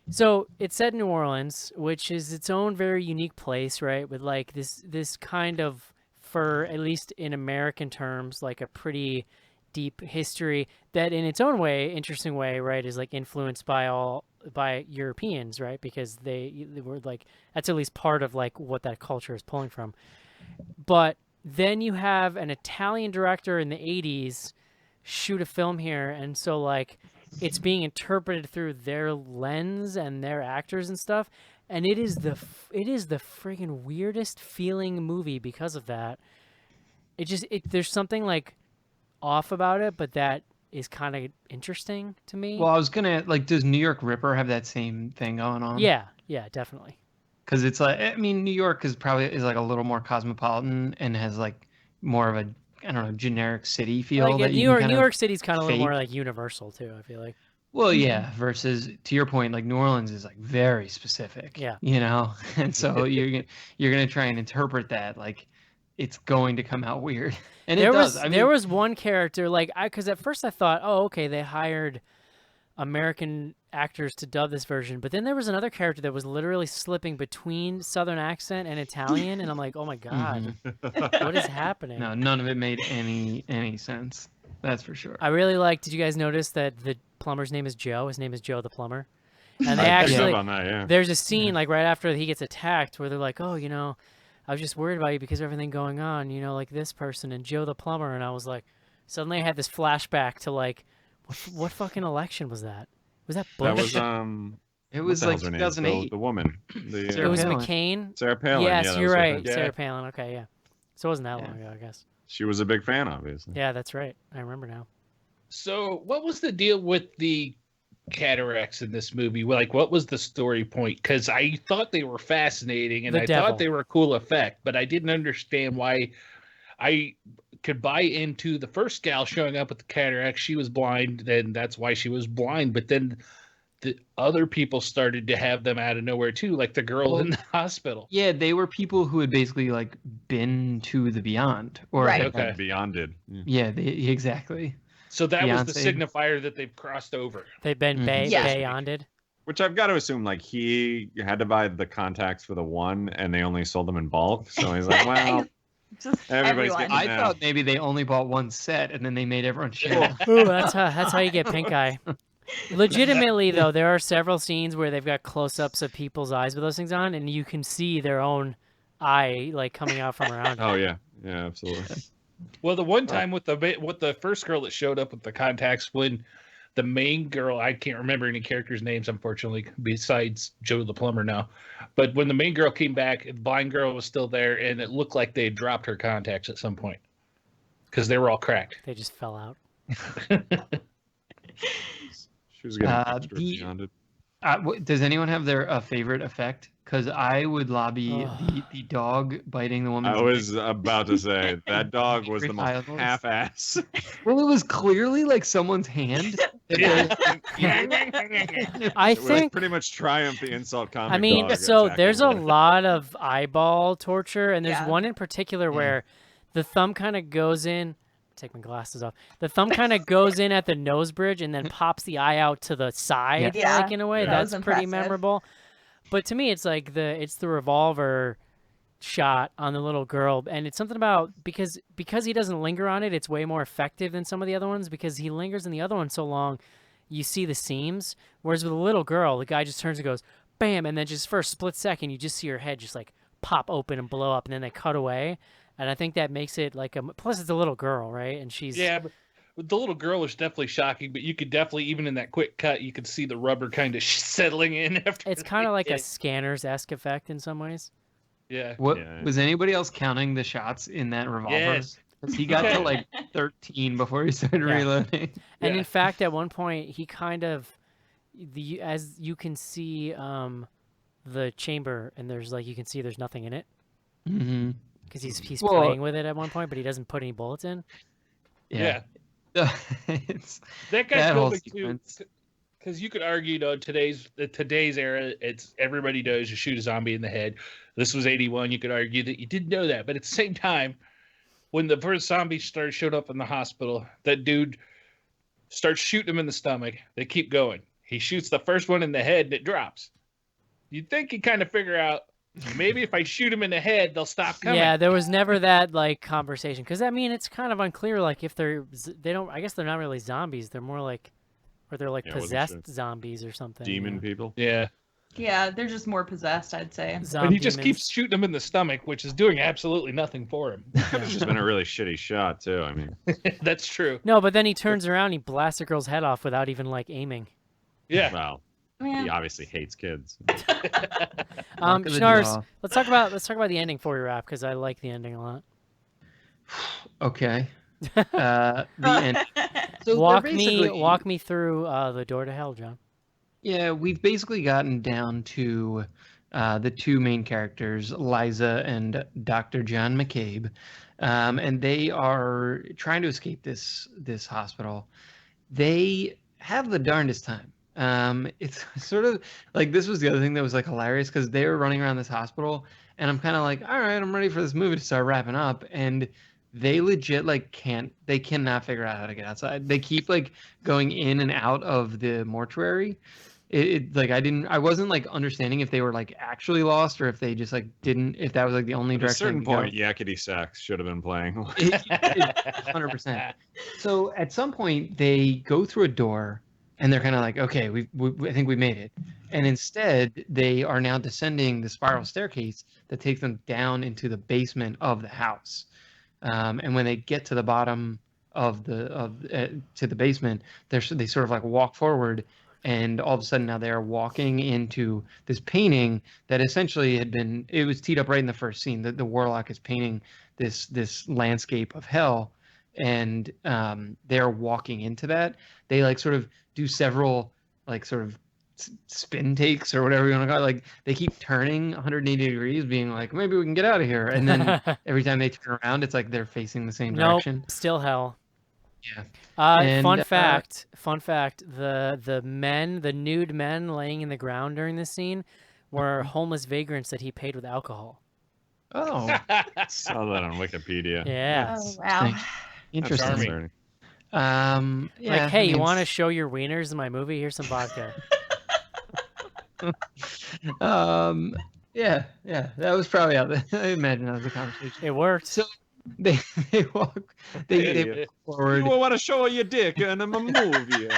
so it's set in New Orleans, which is its own very unique place, right? With like this kind of, for at least in American terms, like a pretty deep history that in its own way, interesting way, right, is like influenced by Europeans, right? Because they were like, that's at least part of like what that culture is pulling from. But then you have an Italian director in the 80s shoot a film here, and so like it's being interpreted through their lens and their actors and stuff, and it is the friggin' weirdest feeling movie because of that. There's something like off about it, but that is kind of interesting to me. Well, I was gonna like, does New York Ripper have that same thing going on? yeah, definitely. Because it's like, I mean, New York is like a little more cosmopolitan and has like more of a, I don't know, generic city feel. Like, that New you can York, kind New of York City's kind of a little more fake. like universal too. I feel like. Well, yeah. Versus to your point, like New Orleans is like very specific. Yeah. You know, and so you're gonna try and interpret that like it's going to come out weird, and it does. I mean, there was one character like because at first I thought, oh, okay, they hired American actors to dub this version, but then there was another character that was literally slipping between Southern accent and Italian, and I'm like, oh my god, what is happening? no, none of it made any sense. That's for sure. I really like. Did you guys notice that the plumber's name is Joe? His name is Joe the plumber, and they I picked actually up on that, yeah. there's a scene like right after he gets attacked where they're like, oh, you know, I was just worried about you because of everything going on, you know, like this person and Joe the plumber, and I was like, suddenly I had this flashback to like, what fucking election was that? Was that Bush? That was It what was the like hell's her name? 2008. The woman. The, It was Palin. McCain. Sarah Palin. Yes, yeah, that you're was her right. thing. Sarah Palin. Okay, yeah. So it wasn't that Yeah. long ago, I guess. She was a big fan, obviously. Yeah, that's right. I remember now. So, what was the deal with the cataracts in this movie? Like, what was the story point? Because I thought they were fascinating and The I devil. thought they were a cool effect, but I didn't understand why. I could buy into the first gal showing up with the cataracts. She was blind, and that's why she was blind. But then the other people started to have them out of nowhere too, like the girl in the hospital. Yeah, they were people who had basically like been to the beyond, or Right. had, Okay. Beyond did. Yeah. yeah, exactly. So that was the Beyonce. signifier that they've crossed over. They've been Mhm. Yeah. beyonded. Which I've got to assume, like, he had to buy the contacts for the one, and they only sold them in bulk. So he's like, well, Just Everybody's everyone. getting- I Yeah. thought maybe they only bought one set and then they made everyone share. Ooh, that's how you get pink eye. Legitimately though, there are several scenes where they've got close-ups of people's eyes with those things on, and you can see their own eye like coming out from around. oh yeah, yeah, absolutely. Well, the one time with the first girl that showed up with the contacts, when the main girl, I can't remember any characters' names, unfortunately, besides Joe the plumber now. But when the main girl came back, the blind girl was still there, and it looked like they had dropped her contacts at some point because they were all cracked. They just fell out. She was getting extra the- beyond it. Does anyone have their favorite effect? Because I would lobby Ugh. the dog biting the woman's I was about to say that dog was the Very most violent. half-ass. Well, it was clearly like someone's hand, Yeah. I It was think. pretty much Triumph the insult comic I mean, dog so attacking there's a one. lot of eyeball torture, and there's Yeah. one in particular Yeah. where the thumb kind of goes in. Take my glasses off. The thumb kind of goes in at the nose bridge and then pops the eye out to the side, Yeah. like in a way. Yeah. That was That's pretty impressive. memorable. But to me, it's like the revolver shot on the little girl, and it's something about because he doesn't linger on it. It's way more effective than some of the other ones because he lingers in the other one so long. You see the seams, whereas with a little girl, the guy just turns and goes, bam, and then just for a split second, you just see her head just like pop open and blow up, and then they cut away. And I think that makes it like plus it's a little girl, right? And she's Yeah, but the little girl was definitely shocking, but you could definitely, even in that quick cut, you could see the rubber kind of settling in after. it's kind of like a Scanners-esque effect in some ways. Yeah. What Yeah. was anybody else counting the shots in that revolver? Yes. 'Cause he got to like 13 before he started Yeah. reloading. And Yeah. in fact, at one point, he kind of as you can see the chamber, and there's like you can see there's nothing in it Mm-hmm. because he's Well- playing with it at one point, but he doesn't put any bullets in. Yeah. It's, That guy's that whole going to, sequence. because you could argue, today's era, it's everybody knows you shoot a zombie in the head. This was 81. You could argue that you didn't know that, but at the same time, when the first zombie showed up in the hospital, that dude starts shooting him in the stomach. They keep going. He shoots the first one in the head and it drops. You'd think he'd kind of figure out, maybe if I shoot him in the head, they'll stop coming. Yeah, there was never that like conversation because I mean it's kind of unclear like if they don't. I guess they're not really zombies. They're more like, or they're like Yeah, I wasn't possessed sure. zombies or something. Demon people. Yeah. Yeah, they're just more possessed, I'd say. Zombie But he just demons. keeps shooting him in the stomach, which is doing absolutely nothing for him. It's just been a really shitty shot too. I mean, That's true. No, but then he turns around, and he blasts the girl's head off without even like aiming. Yeah. well, Yeah. he obviously hates kids. Luck of the Schnars, draw. let's talk about the ending for your rap because I like the ending a lot. Okay. The end. So they're walk basically- me through the door to hell, John. Yeah, we've basically gotten down to the two main characters, Liza and Dr. John McCabe, and they are trying to escape this hospital. They have the darndest time. It's sort of like this was the other thing that was like hilarious because they were running around this hospital, and I'm kind of like, all right, I'm ready for this movie to start wrapping up, and they legit like cannot figure out how to get outside. They keep like going in and out of the mortuary. It like I wasn't like understanding if they were like actually lost or if they just like didn't, if that was like the only At a direction. certain they could go. point, Yakety Sax should have been playing. 100%. So at some point they go through a door and they're kind of like, okay, I think we made it. And instead they are now descending the spiral staircase that takes them down into the basement of the house. And when they get to the bottom of to the basement, they sort of like walk forward, and all of a sudden now they're walking into this painting that essentially it was teed up right in the first scene. The warlock is painting this landscape of hell, and they're walking into that. They like sort of do several like sort of spin takes or whatever you want to call it. Like they keep turning 180 degrees, being like, maybe we can get out of here. And then every time they turn around, it's like they're facing the same Nope, direction. still hell. Yeah. Fun And, fact, the nude men laying in the ground during this scene were homeless vagrants that he paid with alcohol. Oh, Saw that on Wikipedia. Yeah. Oh, wow. interesting. charming. Yeah, Like, hey, I you mean, want to show your wieners in my movie? Here's some vodka. Yeah, that was probably how I imagine that was a conversation. It worked. So they walk Idiot. forward. You want to show your dick in a movie?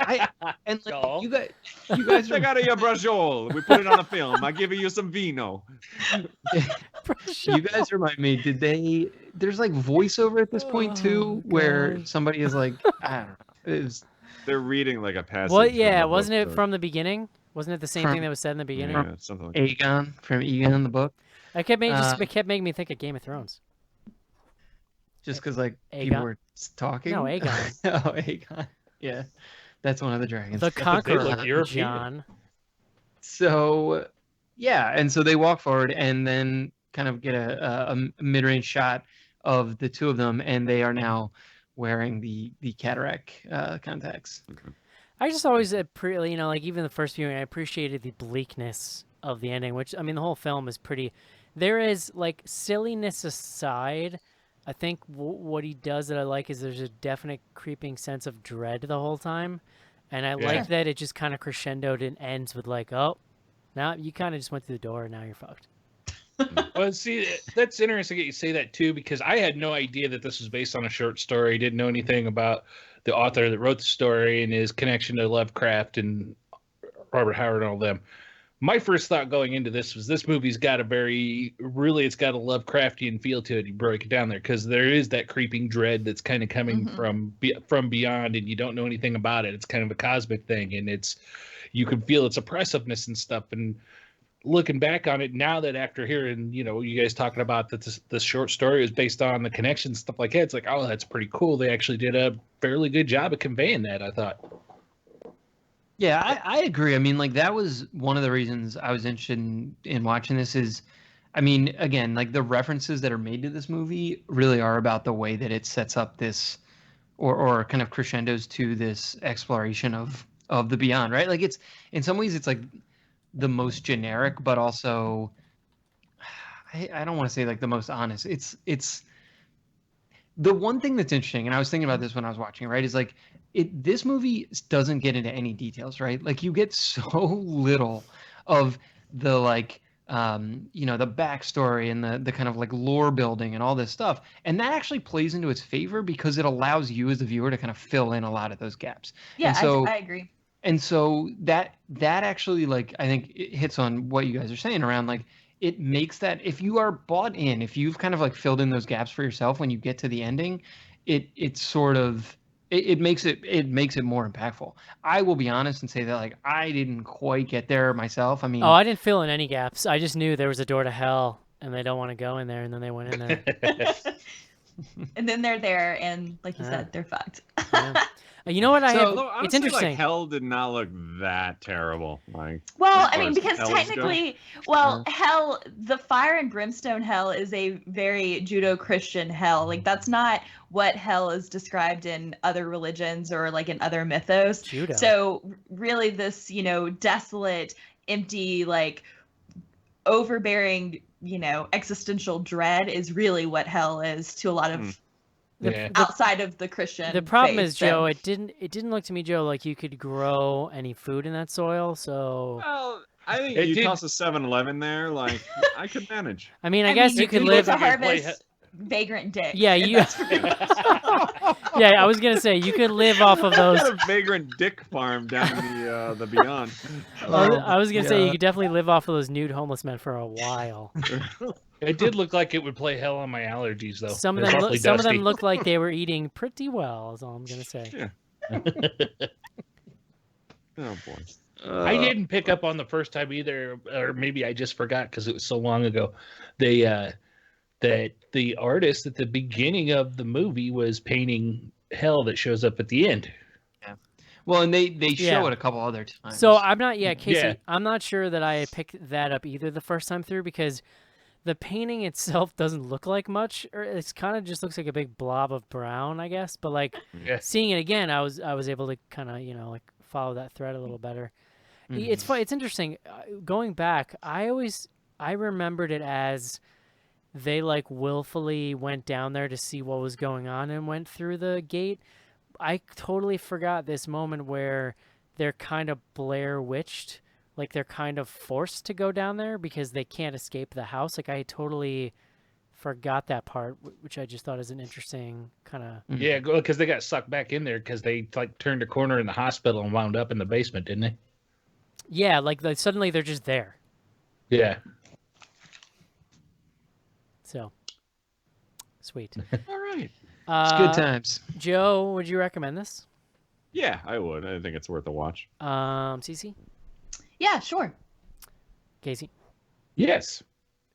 And like, No. you guys Take are out of your brajol. We put it on a film. I give you some vino. you guys remind me. There's like voiceover at this point too, Oh, where God. somebody is like, I don't know. They're reading like a passage. Well, from yeah, the wasn't book, it so- from the beginning? Wasn't it the same From- thing that was said in the beginning? Yeah, something like that. Aegon from Egon in the book, It kept making me think of Game of Thrones. just because like Aegon. people were talking. No, Aegon. Oh, Aegon. Yeah, that's one of the dragons. The Conqueror, look European. John. So yeah, and so they walk forward and then kind of get a mid-range shot of the two of them, and they are now wearing the cataract contacts. I just always like even the first viewing, I appreciated the bleakness of the ending, which I mean the whole film is pretty. There is like silliness aside, I think what he does that I like is there's a definite creeping sense of dread the whole time, and I like that it just kind of crescendoed and ends with like, oh, now you kind of just went through the door and now you're fucked. Well, see, that's interesting that you say that too, because I had no idea that this was based on a short story. Didn't know anything about the author that wrote the story and his connection to Lovecraft and Robert Howard and all them. My first thought going into this was this movie's got a it's got a Lovecraftian feel to it. You break it down there because there is that creeping dread that's kind of coming from beyond, and you don't know anything about it. It's kind of a cosmic thing, and you can feel its oppressiveness and stuff. And looking back on it now, that after hearing you guys talking about that this short story was based on the connections, stuff like that, it's like, oh, that's pretty cool. They actually did a fairly good job of conveying that, I thought. Yeah, I agree. I mean, like that was one of the reasons I was interested in watching this is, I mean, again, like the references that are made to this movie really are about the way that it sets up this or kind of crescendos to this exploration of the beyond, right? Like it's, in some ways it's like the most generic, but also, I don't want to say like the most honest. It's the one thing that's interesting, and I was thinking about this when I was watching, right, is like this movie doesn't get into any details, right? Like you get so little of the like the backstory and the kind of like lore building and all this stuff, and that actually plays into its favor because it allows you as the viewer to kind of fill in a lot of those gaps. Yeah, and so, I agree. And so that actually, like, I think it hits on what you guys are saying around like it makes that if you are bought in, if you've kind of like filled in those gaps for yourself when you get to the ending, it sort of it makes it more impactful. I will be honest and say that like I didn't quite get there myself. I mean, I didn't fill in any gaps. I just knew there was a door to hell and they don't want to go in there, and then they went in there. And then they're there, and like you said, they're fucked. Yeah. You know what? Honestly, it's interesting. Like, hell did not look that terrible. Like, well, I mean, because technically, hell, the fire and brimstone hell is a very Judeo-Christian hell. Like that's not what hell is described in other religions or like in other mythos. Judo. So really, this desolate, empty, like overbearing, existential dread is really what hell is to a lot of. Outside of the Christian. The problem faith, is, Joe, it didn't look to me, Joe, like you could grow any food in that soil. So I think you toss a 7-Eleven there, like I could manage. I mean, I guess you could live to harvest vagrant dick. Yeah, you. Yeah, I was gonna say you could live off of those. A vagrant dick farm down in the beyond. I was gonna say you could definitely live off of those nude homeless men for a while. It did look like it would play hell on my allergies, though. Some of them looked like they were eating pretty well. Is all I'm gonna say. Yeah. Oh boy. I didn't pick up on the first time either, or maybe I just forgot because it was so long ago. That the artist at the beginning of the movie was painting hell that shows up at the end. Yeah. Well, and they show it a couple other times. So I'm not, Casey, I'm not sure that I picked that up either the first time through because the painting itself doesn't look like much, or it's kind of just looks like a big blob of brown, I guess. But like seeing it again, I was able to kind of like follow that thread a little better. Mm-hmm. It's fun. It's interesting. Going back, I remembered it as they like willfully went down there to see what was going on and went through the gate. I totally forgot this moment where they're kind of Blair Witched, like they're kind of forced to go down there because they can't escape the house. Like I totally forgot that part, which I just thought is an interesting kind of. Yeah, because they got sucked back in there because they like turned a corner in the hospital and wound up in the basement, didn't they? Yeah, like suddenly they're just there. Yeah. So, sweet. All right. It's good times. Joe, would you recommend this? Yeah, I would. I think it's worth a watch. Cece? Yeah, sure. Casey? Yes.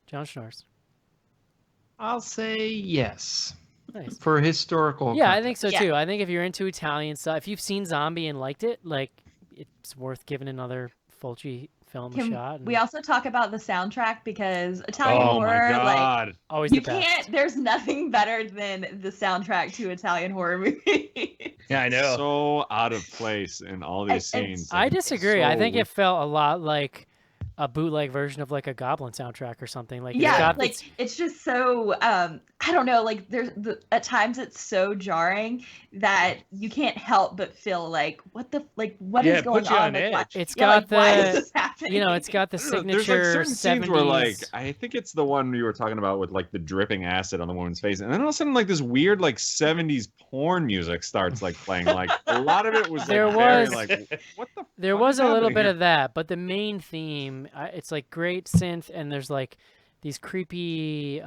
John Schnars? I'll say yes. Nice. For historical Yeah, context. I think so too. I think if you're into Italian stuff, if you've seen Zombie and liked it, like it's worth giving another Fulci film Can shot. we also talk about the soundtrack, because Italian Oh my horror, like god. always you the best. can't. There's nothing better than the soundtrack to Italian horror movie. Yeah, I know. So out of place in all these It's- scenes. I disagree. I think So- it felt a lot like a bootleg version of like a Goblin soundtrack or something. Like it's Yeah, got like it's just so I don't know, like at times it's so jarring that you can't help but feel like what is Yeah, it going puts you on? on Like, edge. why- It's yeah, got like, why is the- this happening? you know, it's got the I don't know, signature there's like certain 70s. scenes where like I think it's the one you were talking about with like the dripping acid on the woman's face, and then all of a sudden like this weird like 70s porn music starts like playing. Like a lot of it was like There very was- like what the There fuck was is a little happening bit here? of that, but the main theme, it's like great synth, and there's like these creepy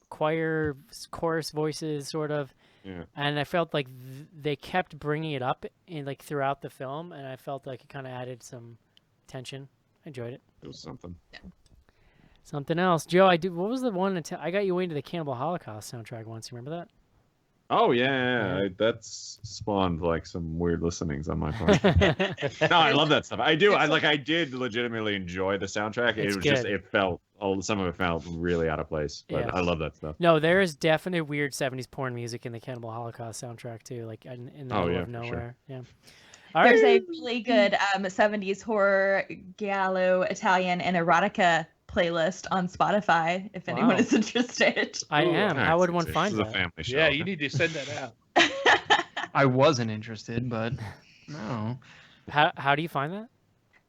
choir chorus voices, sort of. Yeah. And I felt like they kept bringing it up in like throughout the film, and I felt like it kind of added some tension. I enjoyed it. It was something. Something else, Joe. What was the one? I got you into the Cannibal Holocaust soundtrack once. You remember that? Oh yeah. That's spawned like some weird listenings on my part. No, I love that stuff. I do. I did legitimately enjoy the soundtrack. It's It was just good. it felt some of it felt really out of place, but Yeah. I love that stuff. No, there is definitely weird 70s porn music in the Cannibal Holocaust soundtrack too, like in the Oh, middle yeah, of for sure. nowhere. Yeah. All There's right. a really good 70s horror, giallo, Italian, and erotica playlist on Spotify if anyone Wow. is interested. I Ooh, am. How would one this find is a that? family show. Yeah, you need to send that out. I wasn't interested, but no. How do you find that?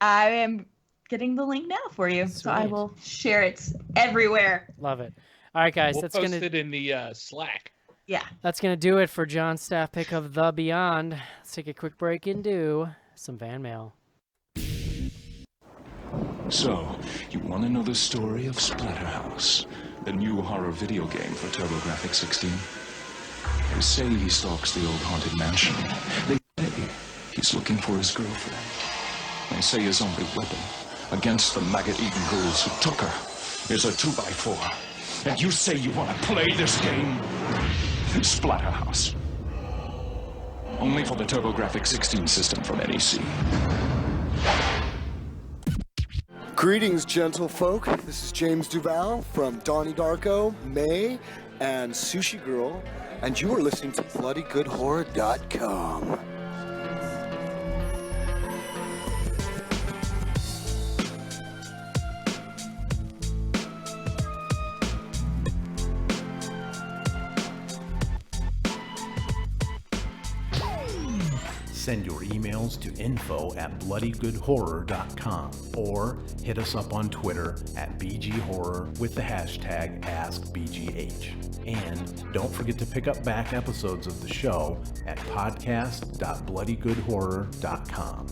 I am getting the link now for you, so I Sweet. will share it everywhere. Love it. All right, guys, We'll that's post gonna it in the Slack. Yeah. that's gonna do it for John's staff pick of The Beyond. Let's take a quick break and do some fan mail. So, you want to know the story of Splatterhouse, the new horror video game for TurboGrafx 16? They say he stalks the old haunted mansion. They say he's looking for his girlfriend. They say his only weapon against the maggot-eating ghouls who took her is a 2x4. And you say you want to play this game? Splatterhouse. Only for the TurboGrafx 16 system from NEC. Greetings, gentle folk. This is James Duval from Donnie Darko, May, and Sushi Girl, and you are listening to BloodyGoodHorror.com. Send your emails to info@bloodygoodhorror.com or hit us up on Twitter at BGHorror with the hashtag AskBGH. And don't forget to pick up back episodes of the show at podcast.bloodygoodhorror.com.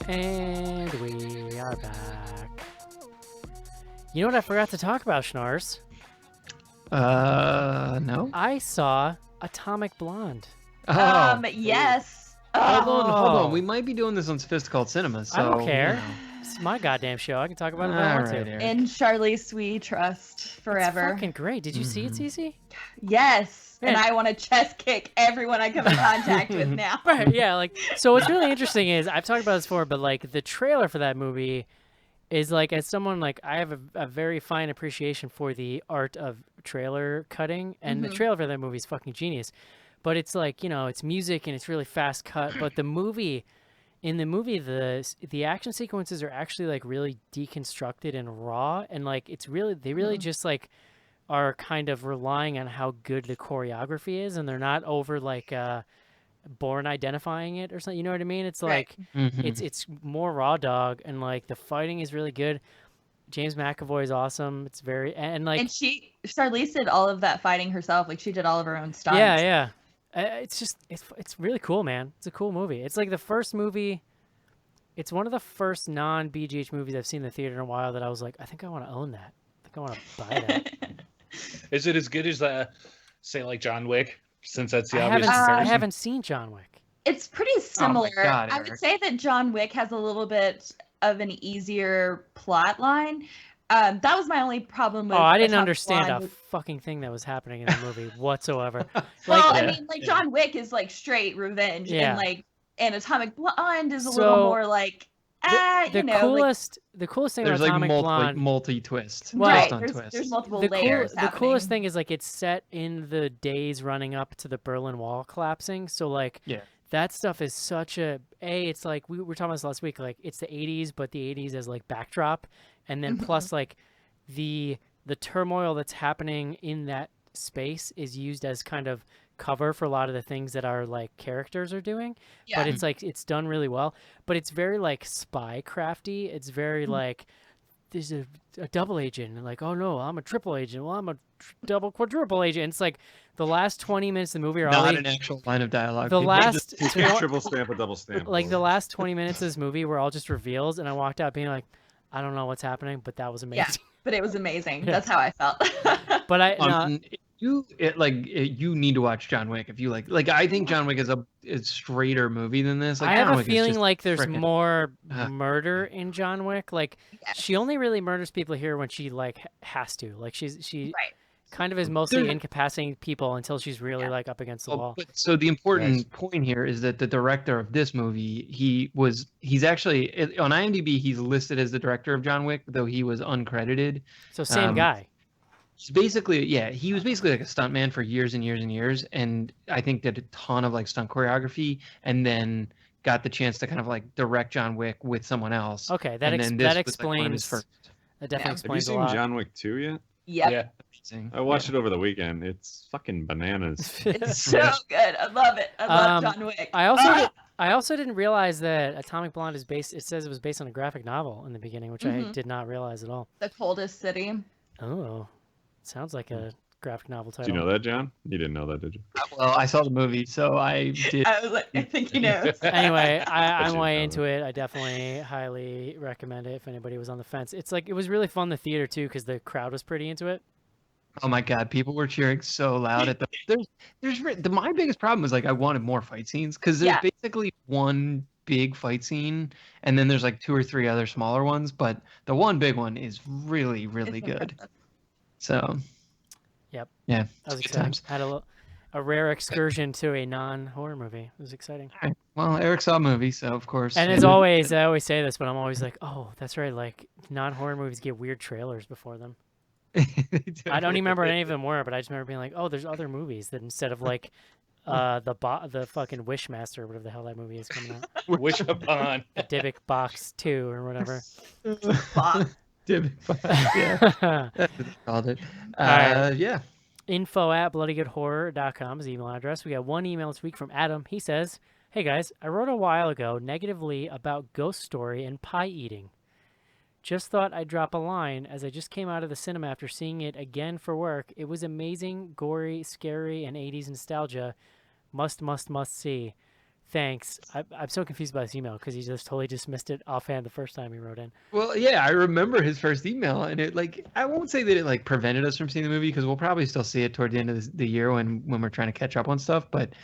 And we are back. You know what I forgot to talk about, Schnars? No. I saw Atomic Blonde. Oh, Yes. hold Oh. on. We might be doing this on Sophisticated Cinema, so I don't you care. know. It's my goddamn show. I can talk about it if I All want right, to. Eric. In Charlize we trust It's forever. fucking great. Did you see it, Cece? Yes. And Man. I want to chest kick everyone I come in contact with now. Right, yeah, like, so what's really interesting is, I've talked about this before, but like the trailer for that movie is like, as someone like, I have a very fine appreciation for the art of trailer cutting, and the trailer for that movie is fucking genius. But it's like, you know, it's music and it's really fast cut, but in the movie, the action sequences are actually like really deconstructed and raw, and like it's really, they really just like are kind of relying on how good the choreography is, and they're not over like born identifying it or something. You know what I mean? It's Right. like Mhm. it's more raw dog, and like the fighting is really good. James McAvoy is awesome. It's very, and like And Charlize did all of that fighting herself. Like she did all of her own stunts. yeah. It's just it's really cool, man. It's a cool movie. It's like the first movie. It's one of the first non-BGH movies I've seen in the theater in a while that I was like, I think I want to own that. I think I want to buy that. Is it as good as say like John Wick? Since that's the I obvious haven't, I comparison. haven't seen John Wick. It's pretty similar. God, I would Eric. say that John Wick has a little bit of an easier plot line. That was my only problem with. Oh, I didn't Atomic understand Blonde a was- fucking thing that was happening in the movie whatsoever. Well, Like, I mean, like John Wick is like straight revenge, Yeah. and Atomic Blonde is a So, little more like the like coolest thing There's about like Atomic Blonde, multi-twist. Well, twist right. on There's twist. multiple the layers. the coolest happening. thing is like it's set in the days running up to the Berlin Wall collapsing. So like, Yeah. that stuff is such a it's like we were talking about this last week, like it's the 80s, but the 80s as like backdrop, and then plus like the turmoil that's happening in that space is used as kind of cover for a lot of the things that our like characters are doing. Yeah. But it's like it's done really well, but it's very like spy crafty. It's very like there's a double agent and like, oh no, I'm a triple agent. Well, I'm a double quadruple agent. It's like the last 20 minutes of the movie are all Not an actual line of dialogue. the people. last Triple stamp, a double stamp. like the last 20 minutes of this movie were all just reveals, and I walked out being like, I don't know what's happening, but that was amazing. Yeah, but it was amazing. Yeah. That's how I felt. But I you need to watch John Wick if you like. I think John Wick is a straighter movie than this. Like, I have John a Wick is feeling just like there's frickin'- more murder in John Wick. Like Yes. she only really murders people here when she like has to. Like she Right. kind of is mostly There- incapacitating people until she's really like up against the Oh, wall. but so the important Nice. point here is that the director of this movie, he's actually on IMDb, he's listed as the director of John Wick, though he was uncredited. So same guy. He's basically, he was basically like a stuntman for years and years and years, and I think did a ton of like stunt choreography, and then got the chance to kind of like direct John Wick with someone else. Okay, that and then this that was, like, one of his explains first. that definitely Yeah. Have you explains a seen lot. John Wick 2 yet? Yep. Yeah. Amazing. I watched it over the weekend. It's fucking bananas. It's so good. I love it. I love John Wick. I also didn't realize that Atomic Blonde is based. It says it was based on a graphic novel in the beginning, which I did not realize at all. The Coldest City. Oh, sounds like a graphic novel Do title. you know that, John? You didn't know that, did you? Well, I saw the movie, so I did. I was like, I think he knows. Anyway, I'm should way know into it. I definitely highly recommend it if anybody was on the fence. It's like it was really fun in the theater too because the crowd was pretty into it. Oh my God, people were cheering so loud at my biggest problem was like I wanted more fight scenes because there's Yeah. basically one big fight scene and then there's like 2 or 3 other smaller ones, but the one big one is really, really good. So, Yep. yeah, That was it's good exciting. times. Had a rare excursion to a non-horror movie. It was exciting. All right. Well, Eric saw a movie, so of course. And as always, I always say this, but I'm always like, oh, that's right. Like non-horror movies get weird trailers before them. I don't even remember what any of them were, but I just remember being like, oh, there's other movies that instead of like the fucking Wishmaster or whatever the hell that movie is coming out, Wish upon. Dybbuk Box 2 or whatever. Yeah, that's what they called it. right. Yeah. info@bloodygoodhorror.com is the email address. We got one email this week from Adam. He says, hey guys, I wrote a while ago negatively about Ghost Story and pie eating. Just thought I'd drop a line as I just came out of the cinema after seeing it again for work. It was amazing, gory, scary, and 80s nostalgia. Must see. Thanks. I'm so confused by this email because he just totally dismissed it offhand the first time he wrote in. Well, yeah, I remember his first email, and it like I won't say that it like prevented us from seeing the movie because we'll probably still see it toward the end of the year when we're trying to catch up on stuff. But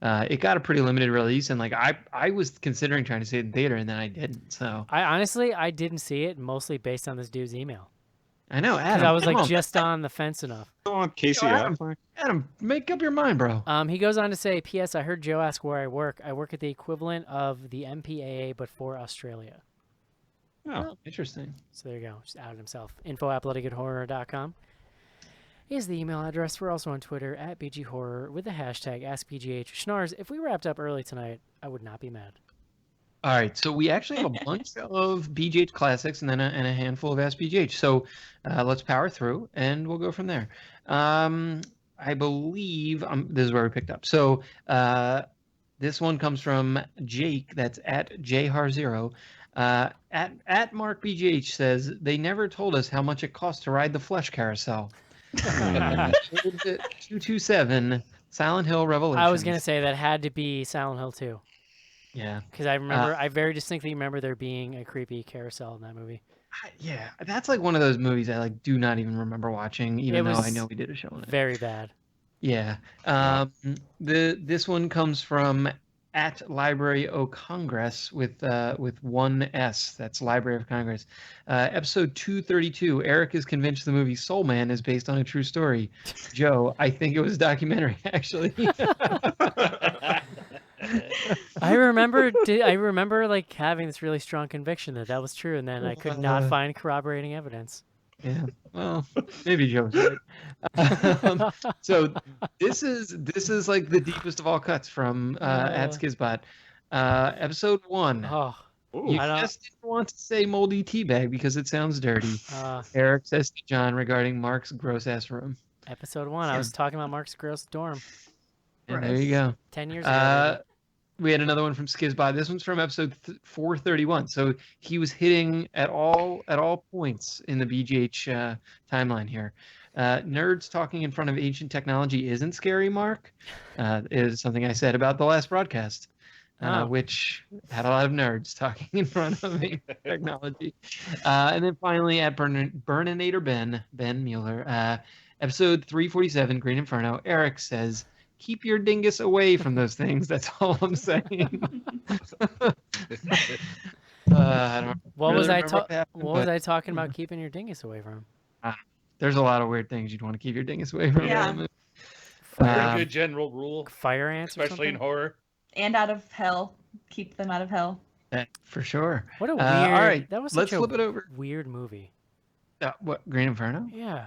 it got a pretty limited release, and like I was considering trying to see it in theater, and then I didn't. So I didn't see it mostly based on this dude's email. I know, Because Adam. I was come like on. just on the fence enough. I want Casey Adam. Affleck. Adam, make up your mind, bro. He goes on to say, P.S. I heard Joe ask where I work. I work at the equivalent of the MPAA, but for Australia. Oh, Interesting. So there you go. Just outed himself. info@bloodygoodhorror.com is the email address. We're also on Twitter @BGHorror with the hashtag AskBGH. Schnars, if we wrapped up early tonight, I would not be mad. All right, so we actually have a bunch of BGH classics and then a handful of SBGH. So let's power through, and we'll go from there. I believe this is where we picked up. So this one comes from Jake. That's at JHar0. At Mark BGH says they never told us how much it cost to ride the Flesh Carousel. 227 Silent Hill Revolution. I was going to say that had to be Silent Hill 2. Yeah. Because I remember, I very distinctly remember there being a creepy carousel in that movie. Yeah, that's like one of those movies I like do not even remember watching, even though I know we did a show on it. Very bad. Yeah. This one comes from at Library O Congress with one S. That's Library of Congress. Episode 232. Eric is convinced the movie Soul Man is based on a true story. Joe, I think it was a documentary, actually. I remember like having this really strong conviction that was true, and then I could not find corroborating evidence. Yeah, well, maybe Joe's right. So this is like the deepest of all cuts from at Skizbot. Episode 1. Oh, You just didn't want to say moldy teabag because it sounds dirty. Eric says to John regarding Mark's gross ass room. Episode 1. I was talking about Mark's gross dorm. And there you go. 10 years ago. We had another one from Skizbot. This one's from episode 431. So he was hitting at all points in the BGH timeline here. Nerds talking in front of ancient technology isn't scary, Mark. Is something I said about the last broadcast, which had a lot of nerds talking in front of ancient technology. And then finally at Burninator Ben Mueller, episode 347, Green Inferno. Eric says, keep your dingus away from those things. That's all I'm saying. What was I talking about keeping your dingus away from? There's a lot of weird things you'd want to keep your dingus away from. Yeah. Pretty good general rule. Fire ants, especially in horror. And out of hell. Keep them out of hell. For sure. What a weird. All right, that was let's such flip a it over. Weird movie. What, Green Inferno? Yeah.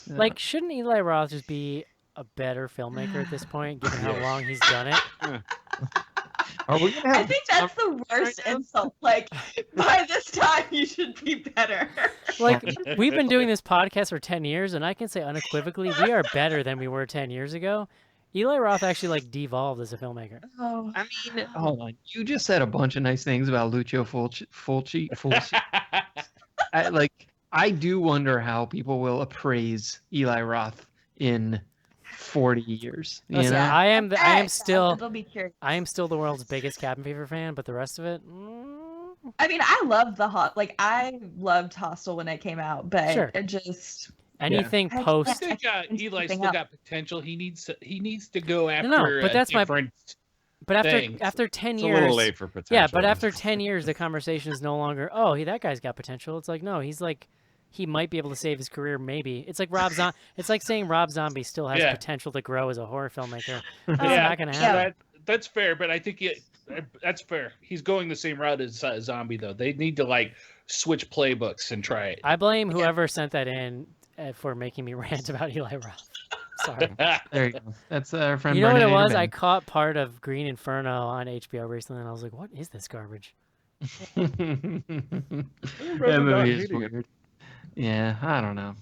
Like, shouldn't Eli Roth just be a better filmmaker at this point, given how long he's done it? I think that's the worst insult. Like, by this time, you should be better. Like, we've been doing this podcast for 10 years, and I can say unequivocally, we are better than we were 10 years ago. Eli Roth actually, like, devolved as a filmmaker. Oh. I mean, hold on. You just said a bunch of nice things about Lucio Fulci. I do wonder how people will appraise Eli Roth in 40 years. Listen, I am still the world's biggest Cabin Fever fan, but the rest of it. I mean, I loved Hostel when it came out, but it just anything post. I think Eli still got potential. He needs to go after. No, but that's different But after thing. 10 It's years, a little late for potential. Yeah, but after 10 years, the conversation is no longer, oh, that guy's got potential. It's like, no, he's like, he might be able to save his career, maybe. It's like It's like saying Rob Zombie still has potential to grow as a horror filmmaker. That's not going to happen. That's fair, but I think that's fair. He's going the same route as Zombie, though. They need to like switch playbooks and try it. I blame whoever sent that in for making me rant about Eli Roth. Sorry. There you go. That's our friend. You know what it was? Ben. I caught part of Green Inferno on HBO recently, and I was like, "What is this garbage?" That movie is weird. Yeah, I don't know.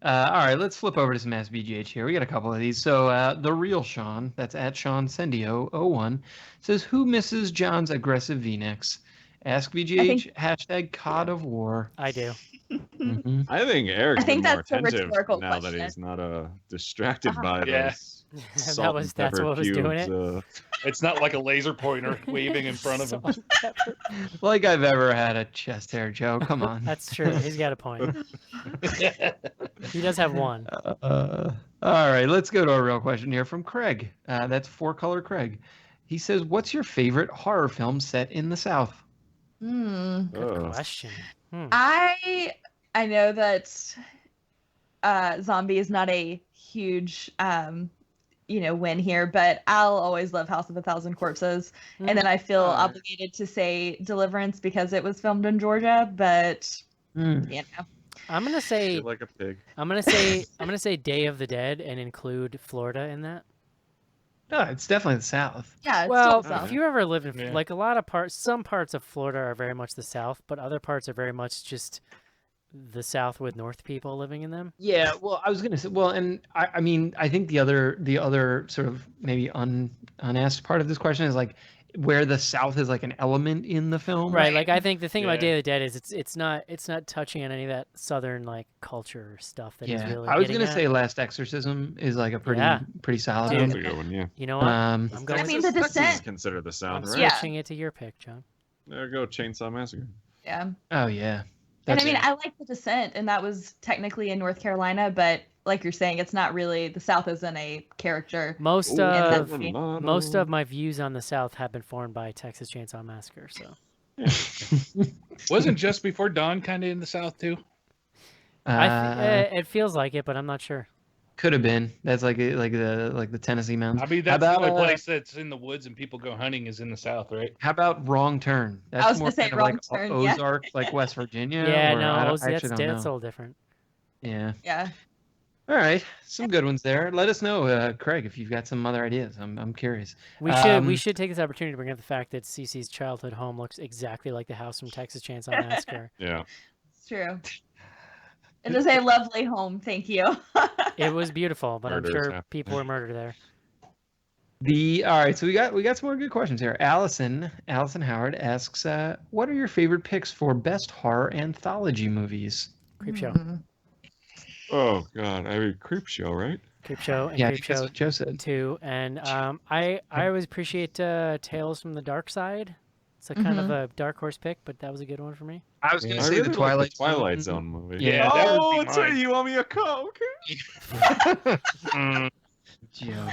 All right, let's flip over to some Mass BGH here. We got a couple of these. So the real Sean, that's at Sean Sendio 01, says, "Who misses John's aggressive V-necks? Ask BGH hashtag COD of War." I do. Mm-hmm. I think Eric's been more that's a attentive retical now question. that he's not distrct by those salt and that's pepper what was cubes. doing it. It's not like a laser pointer waving in front of him. Like I've ever had a chest hair, Joe. Come on. That's true. He's got a point. He does have one. All right, let's go to a real question here from Craig. That's 4-color Craig. He says, "What's your favorite horror film set in the South?" Good question. I know that Zombie is not a huge win here, but I'll always love House of a Thousand Corpses. And then I feel obligated to say Deliverance because it was filmed in Georgia, but I'm gonna say like a pig. I'm gonna say Day of the Dead and include Florida in that. No, it's definitely the South. Yeah, it's well, still the South. if you ever lived in like a lot of parts, some parts of Florida are very much the South, but other parts are very much just the South with North people living in them. Yeah, well, I was gonna say, and I mean, I think the other sort of maybe unasked part of this question is like where the South is like an element in the film, right? Like I think the thing about Day of the Dead is it's not touching on any of that Southern like culture stuff that is really. I was gonna say Last Exorcism is like a pretty solid. Dude, That's a good one, yeah. You know what? I'm going. I mean, The Descent is considered the South, I'm right? switching it to your pick, John. There you go, Chainsaw Massacre. Yeah. Oh yeah. And I mean, I like The Descent, and that was technically in North Carolina, but like you're saying, it's not really the South isn't a character. Most Ooh, of movie. most of my views on the South have been formed by Texas Chainsaw Massacre. So Wasn't Just Before Dawn kind of in the South too? it feels like it, but I'm not sure. Could have been. That's like the Tennessee mountains. I mean, How that's the about, only place that's in the woods and people go hunting is in the South, right? How about Wrong Turn? That's I was more gonna say kind of Wrong like Turn, yeah. Ozark, like West Virginia. Yeah, or no, I that's actually don't a know. little different. Yeah. Yeah. All right, some good ones there. Let us know, Craig, if you've got some other ideas. I'm curious. We should take this opportunity to bring up the fact that Cece's childhood home looks exactly like the house from Texas Chainsaw Massacre. Yeah. It's true. It is a lovely home, thank you. It was beautiful, but Murders I'm sure happen. people were murdered there. All right, so we got some more good questions here. Allison Howard asks, what are your favorite picks for best horror anthology movies? Creepshow. Oh God, I mean Creepshow, right? Creepshow and Yeah, I think that's Creepshow what Joe said. 2. And I always appreciate Tales from the Dark Side. It's a kind of a dark horse pick, but that was a good one for me. I was going I to say really the like Twilight Zone movie. Yeah, that would Oh, be it's right. mine. You want me a Coke? Joe.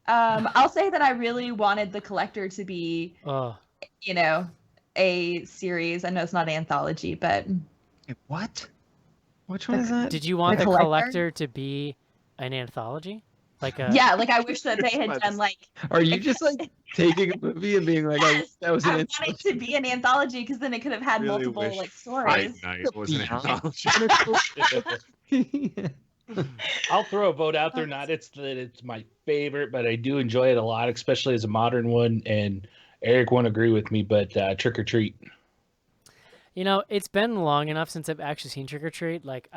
I'll say that I really wanted The Collector to be, Oh, a series. I know it's not an anthology, but What? Which one is that? did you want The the Collector? collector to be an anthology? Like a yeah, like I wish that they had done like Are you just like taking a movie and being like, yes, that was I an want it to be an anthology because then it could have had Really multiple wish like Fright stories. Night was an Beyond. anthology. I'll throw a vote out there. Not that it's my favorite, but I do enjoy it a lot, especially as a modern one. And Eric won't agree with me, but Trick or Treat. It's been long enough since I've actually seen Trick or Treat. Like,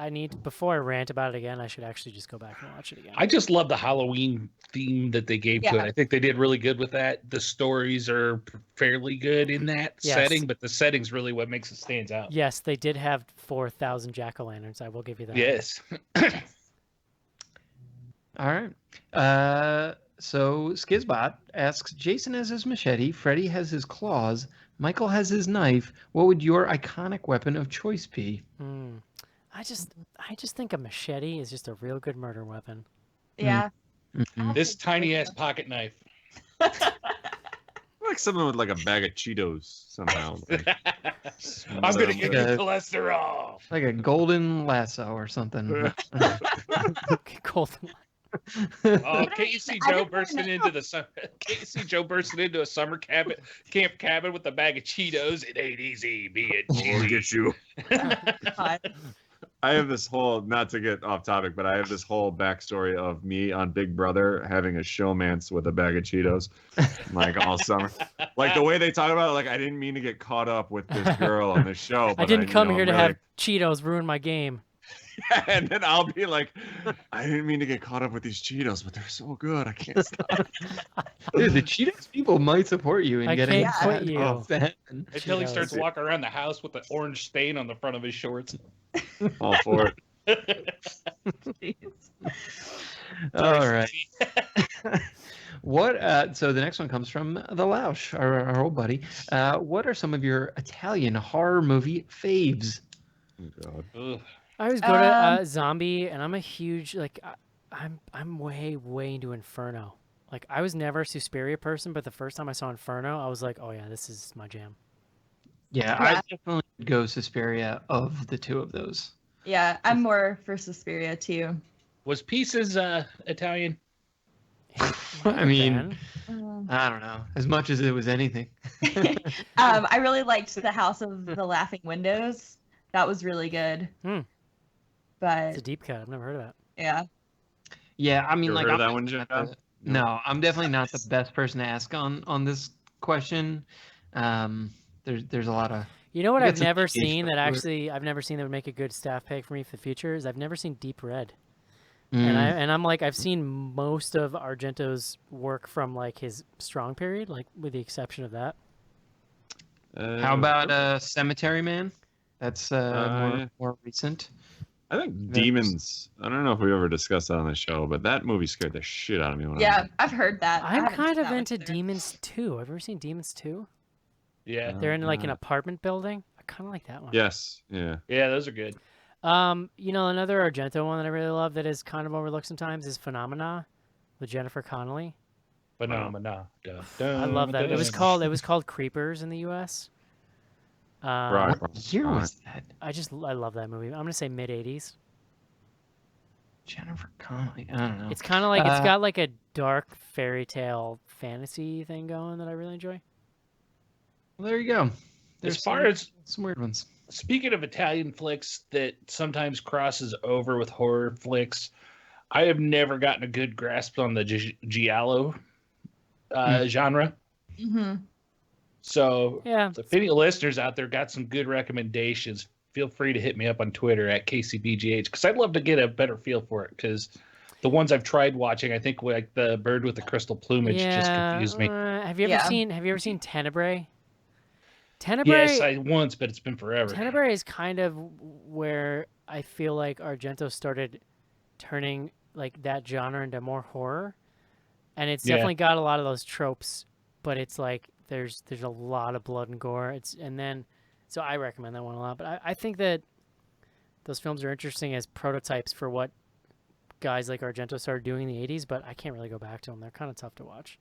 before I rant about it again, I should actually just go back and watch it again. I just love the Halloween theme that they gave to it. Yeah. I think they did really good with that. The stories are fairly good in that Yes. setting, but the setting's really what makes it stands out. Yes, they did have 4,000 jack-o'-lanterns. I will give you that. Yes. All right. So Skizbot asks, Jason has his machete, Freddy has his claws, Michael has his knife. What would your iconic weapon of choice be? I just think a machete is just a real good murder weapon. Yeah. Mhm. This tiny ass pocket knife. Like someone with like a bag of Cheetos somehow. Like, I'm gonna give you Like a- cholesterol. Like a golden lasso or something. Golden. Oh, can't you see I Joe didn't bursting know. into the sun? Can't you see Joe bursting into a summer camp cabin with a bag of Cheetos? It ain't easy being I'll cheesy. get you. God. I have this whole, not to get off topic, but I have this whole backstory of me on Big Brother having a showmance with a bag of Cheetos, like all summer. Like the way they talk about it, like I didn't mean to get caught up with this girl on the show. I But didn't come you know, here to really- have Cheetos ruin my game. And then I'll be like, I didn't mean to get caught up with these Cheetos, but they're so good. I can't stop. Dude, the Cheetos people might support you in I getting can't quit you. off that. Until he Cheetos. starts walking around the house with an orange stain on the front of his shorts. All for it. Jeez. All right. What? So the next one comes from the Lausch, our old buddy. What are some of your Italian horror movie faves? Oh, God. Ugh. I always go to zombie, and I'm a huge I'm way into Inferno. Like I was never a Suspiria person, but the first time I saw Inferno, I was like, oh yeah, this is my jam. Yeah, Yeah. I definitely would go Suspiria of the two of those. Yeah, I'm more for Suspiria too. Was Pieces Italian? I mean, Then, I don't know. As much as it was anything. I really liked The House of the Laughing Windows. That was really good. it's But a deep cut. I've never heard of that. yeah. Yeah, I mean, You like, heard I'm that not one, the- John? no, I'm definitely not the best person to ask on this question. There's a lot of You know what You I've get some never engagement seen that to it. actually I've never seen that would make a good staff pick for me for the future is I've never seen Deep Red. Mm. And I'm like I've seen most of Argento's work from like his strong period, like with the exception of that. How about Cemetery Man? That's yeah. more recent. I think Demons. I don't know if we ever discussed that on the show, but that movie scared the shit out of me. When I Yeah, was I've heard that. I I'm haven't kind seen of that one into either. Demons 2. Have you ever seen Demons 2? Yeah. They're in like an apartment building. I kind of like that one. Yes. Yeah. Yeah, those are good. Another Argento one that I really love that is kind of overlooked sometimes is Phenomena with Jennifer Connelly. Phenomena. Dun, I love that. dun, It was dun. called Creepers in the U.S. Right. What year was that? I love that movie. I'm gonna say mid '80s. Jennifer Connelly. I don't know. It's kind of like it's got like a dark fairy tale fantasy thing going that I really enjoy. Well, there you go. As far as some weird ones. speaking of Italian flicks that sometimes crosses over with horror flicks, I have never gotten a good grasp on the giallo genre. Mm-hmm. So, Yeah. if any listeners out there got some good recommendations, feel free to hit me up on Twitter at KCBGH because I'd love to get a better feel for it. Because the ones I've tried watching, I think like the bird with the crystal plumage just confused me. Have you ever seen Tenebrae? Yes, I once, but it's been forever. Tenebrae is kind of where I feel like Argento started turning like that genre into more horror, and it's definitely got a lot of those tropes, but it's like there's a lot of blood and gore. So I recommend that one a lot. But I think that those films are interesting as prototypes for what guys like Argento started doing in the '80s. But I can't really go back to them; they're kind of tough to watch.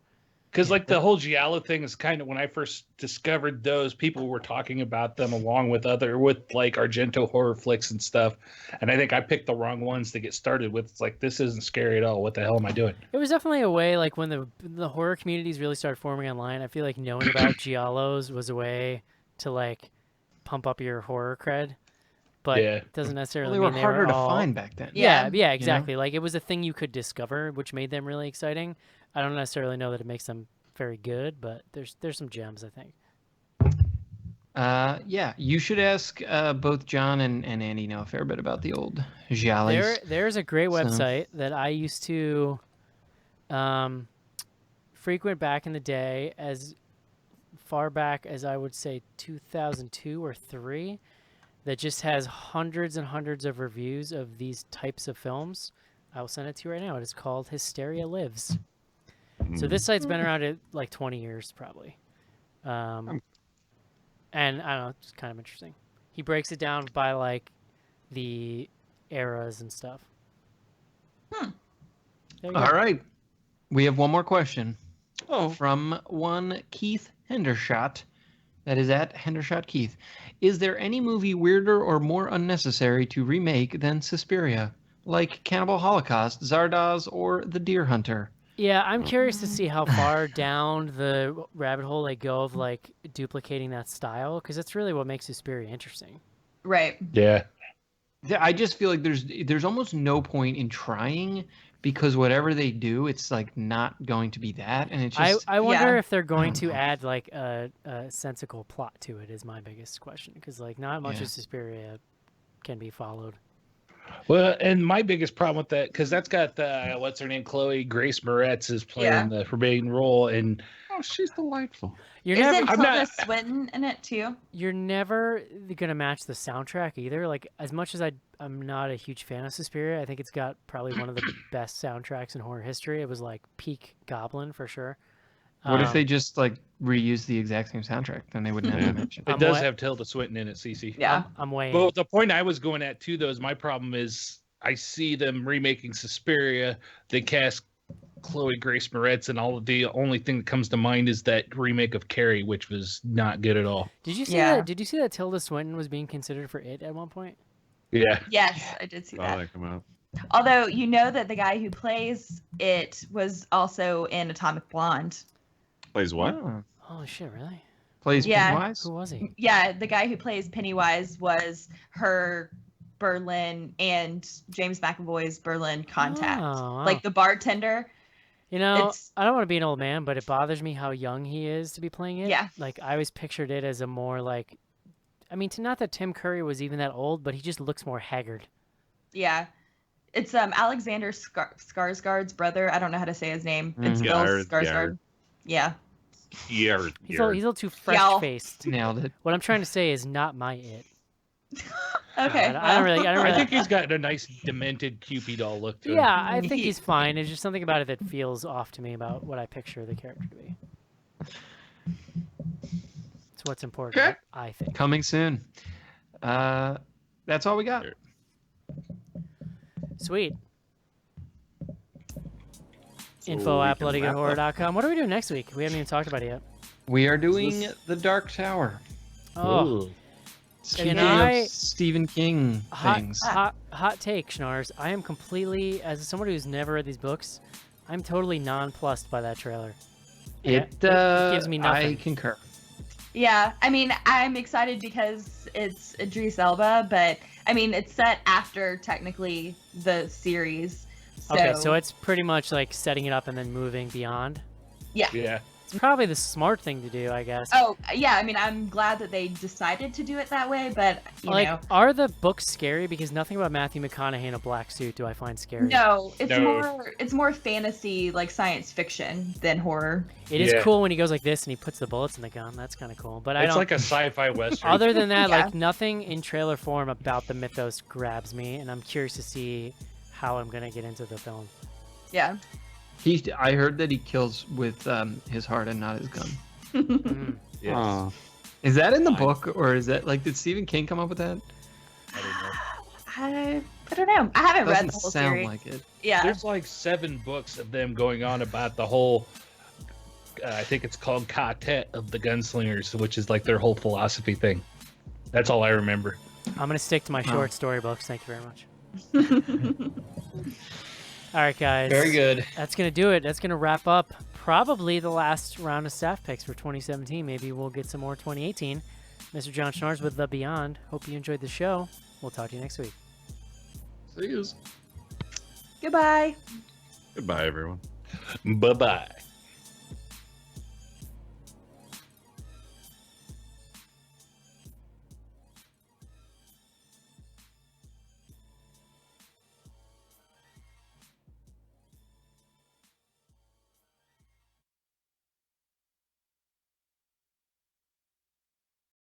Because like the whole giallo thing is kind of when I first discovered those, people were talking about them along with like Argento horror flicks and stuff, and I think I picked the wrong ones to get started with. It's like this isn't scary at all. What the hell am I doing? It was definitely a way, like when the horror communities really started forming online. I feel like knowing about giallos was a way to like pump up your horror cred, but it doesn't necessarily mean they were harder to all... find back then. Yeah, exactly. Like it was a thing you could discover, which made them really exciting. I don't necessarily know that it makes them very good, but there's some gems, I think. Yeah, you should ask both John and Andy know a fair bit about the old giallos. There's a great website that I used to frequent back in the day, as far back as I would say 2002 or 3, that just has hundreds and hundreds of reviews of these types of films. I will send it to you right now. It is called Hysteria Lives. So this site's been around at like 20 years probably. And I don't know, it's kind of interesting. He breaks it down by like the eras and stuff. All right. We have one more question. Oh. From one Keith Hendershot. That is at Hendershot Keith. Is there any movie weirder or more unnecessary to remake than Suspiria? Like Cannibal Holocaust, Zardoz, or The Deer Hunter? Yeah, I'm curious to see how far down the rabbit hole they go of like duplicating that style, because that's really what makes Suspiria interesting. Right. Yeah. I just feel like there's almost no point in trying, because whatever they do, it's like not going to be that, and it's just. I wonder if they're going to add like a sensical plot to it. Is my biggest question, because like not much of Suspiria can be followed. Well, and my biggest problem with that, because that's got what's her name, Chloe Grace Moretz is playing the forbidden role, and she's delightful. Isn't Tilda Swinton in it too? You're never gonna match the soundtrack either. Like as much as I'm not a huge fan of Suspiria, I think it's got probably one of the best soundtracks in horror history. It was like peak Goblin for sure. What if they just like reuse the exact same soundtrack? Then they wouldn't have to mention it. It does have Tilda Swinton in it, Cece. Yeah, I'm weighing. Well, the point I was going at too, though, is my problem is I see them remaking Suspiria. They cast Chloe Grace Moretz, and the only thing that comes to mind is that remake of Carrie, which was not good at all. Did you see that? Did you see that Tilda Swinton was being considered for it at one point? Yeah. Yes, I did see that. That come out. Although you know that the guy who plays it was also in Atomic Blonde. Plays what? Oh shit! Really? Plays Pennywise? Who was he? Yeah, the guy who plays Pennywise was her Berlin and James McAvoy's Berlin contact, wow. like the bartender. You know, I don't want to be an old man, but it bothers me how young he is to be playing it. Yeah. Like I always pictured it as a more like, I mean, not that Tim Curry was even that old, but he just looks more haggard. Yeah. It's Alexander Skarsgård's brother. I don't know how to say his name. It's Bill Skarsgård. Yeah. Yeah. He's a little too fresh-faced. Nailed it. What I'm trying to say is not my it. Okay. I don't really. I think he's got a nice demented Cupid doll look to him. Yeah, I think he's fine. There's just something about it that feels off to me about what I picture the character to be. It's what's important, I think. Coming soon. That's all we got. Sweet. So Info we at can wrap up. bloodygoodhorror.com. What are we doing next week? We haven't even talked about it yet. We are doing this- The Dark Tower. Oh, Ooh. Speaking I- of Stephen King things. hot take, Schnars. I am completely, as someone who's never read these books, I'm totally nonplussed by that trailer. It gives me nothing. I concur. Yeah, I mean, I'm excited because it's Idris Elba, but I mean, it's set after technically the series. So, Okay, so it's pretty much like setting it up and then moving beyond. yeah. Yeah. It's probably the smart thing to do, I guess. Oh, yeah. I mean, I'm glad that they decided to do it that way, but you like, know, are the books scary? Because nothing about Matthew McConaughey in a black suit do I find scary. no, No. it's more fantasy, like science fiction than horror. It is Yeah. cool when he goes like this and he puts the bullets in the gun. That's kind of cool. But I It's don't. like a sci-fi western. Other than that, Yeah. like nothing in trailer form about the mythos grabs me, and I'm curious to see how I'm gonna get into the film. Yeah. I heard that he kills with his heart and not his gun. Mm. Yes. Aw. Is that in the Fine. book, or is that like, did Stephen King come up with that? I don't know. I don't know. I haven't read Doesn't the whole sound series. like it. Yeah. There's like 7 books of them going on about the whole. I think it's called Quartet of the Gunslingers, which is like their whole philosophy thing. That's all I remember. I'm gonna stick to my Wow. short story books. Thank you very much. All right, guys. Very good. That's gonna do it. That's gonna wrap up probably the last round of staff picks for 2017. Maybe we'll get some more 2018. Mr. John Schnars with The Beyond. Hope you enjoyed the show. We'll talk to you next week. See you. Goodbye. Goodbye, everyone. Bye bye.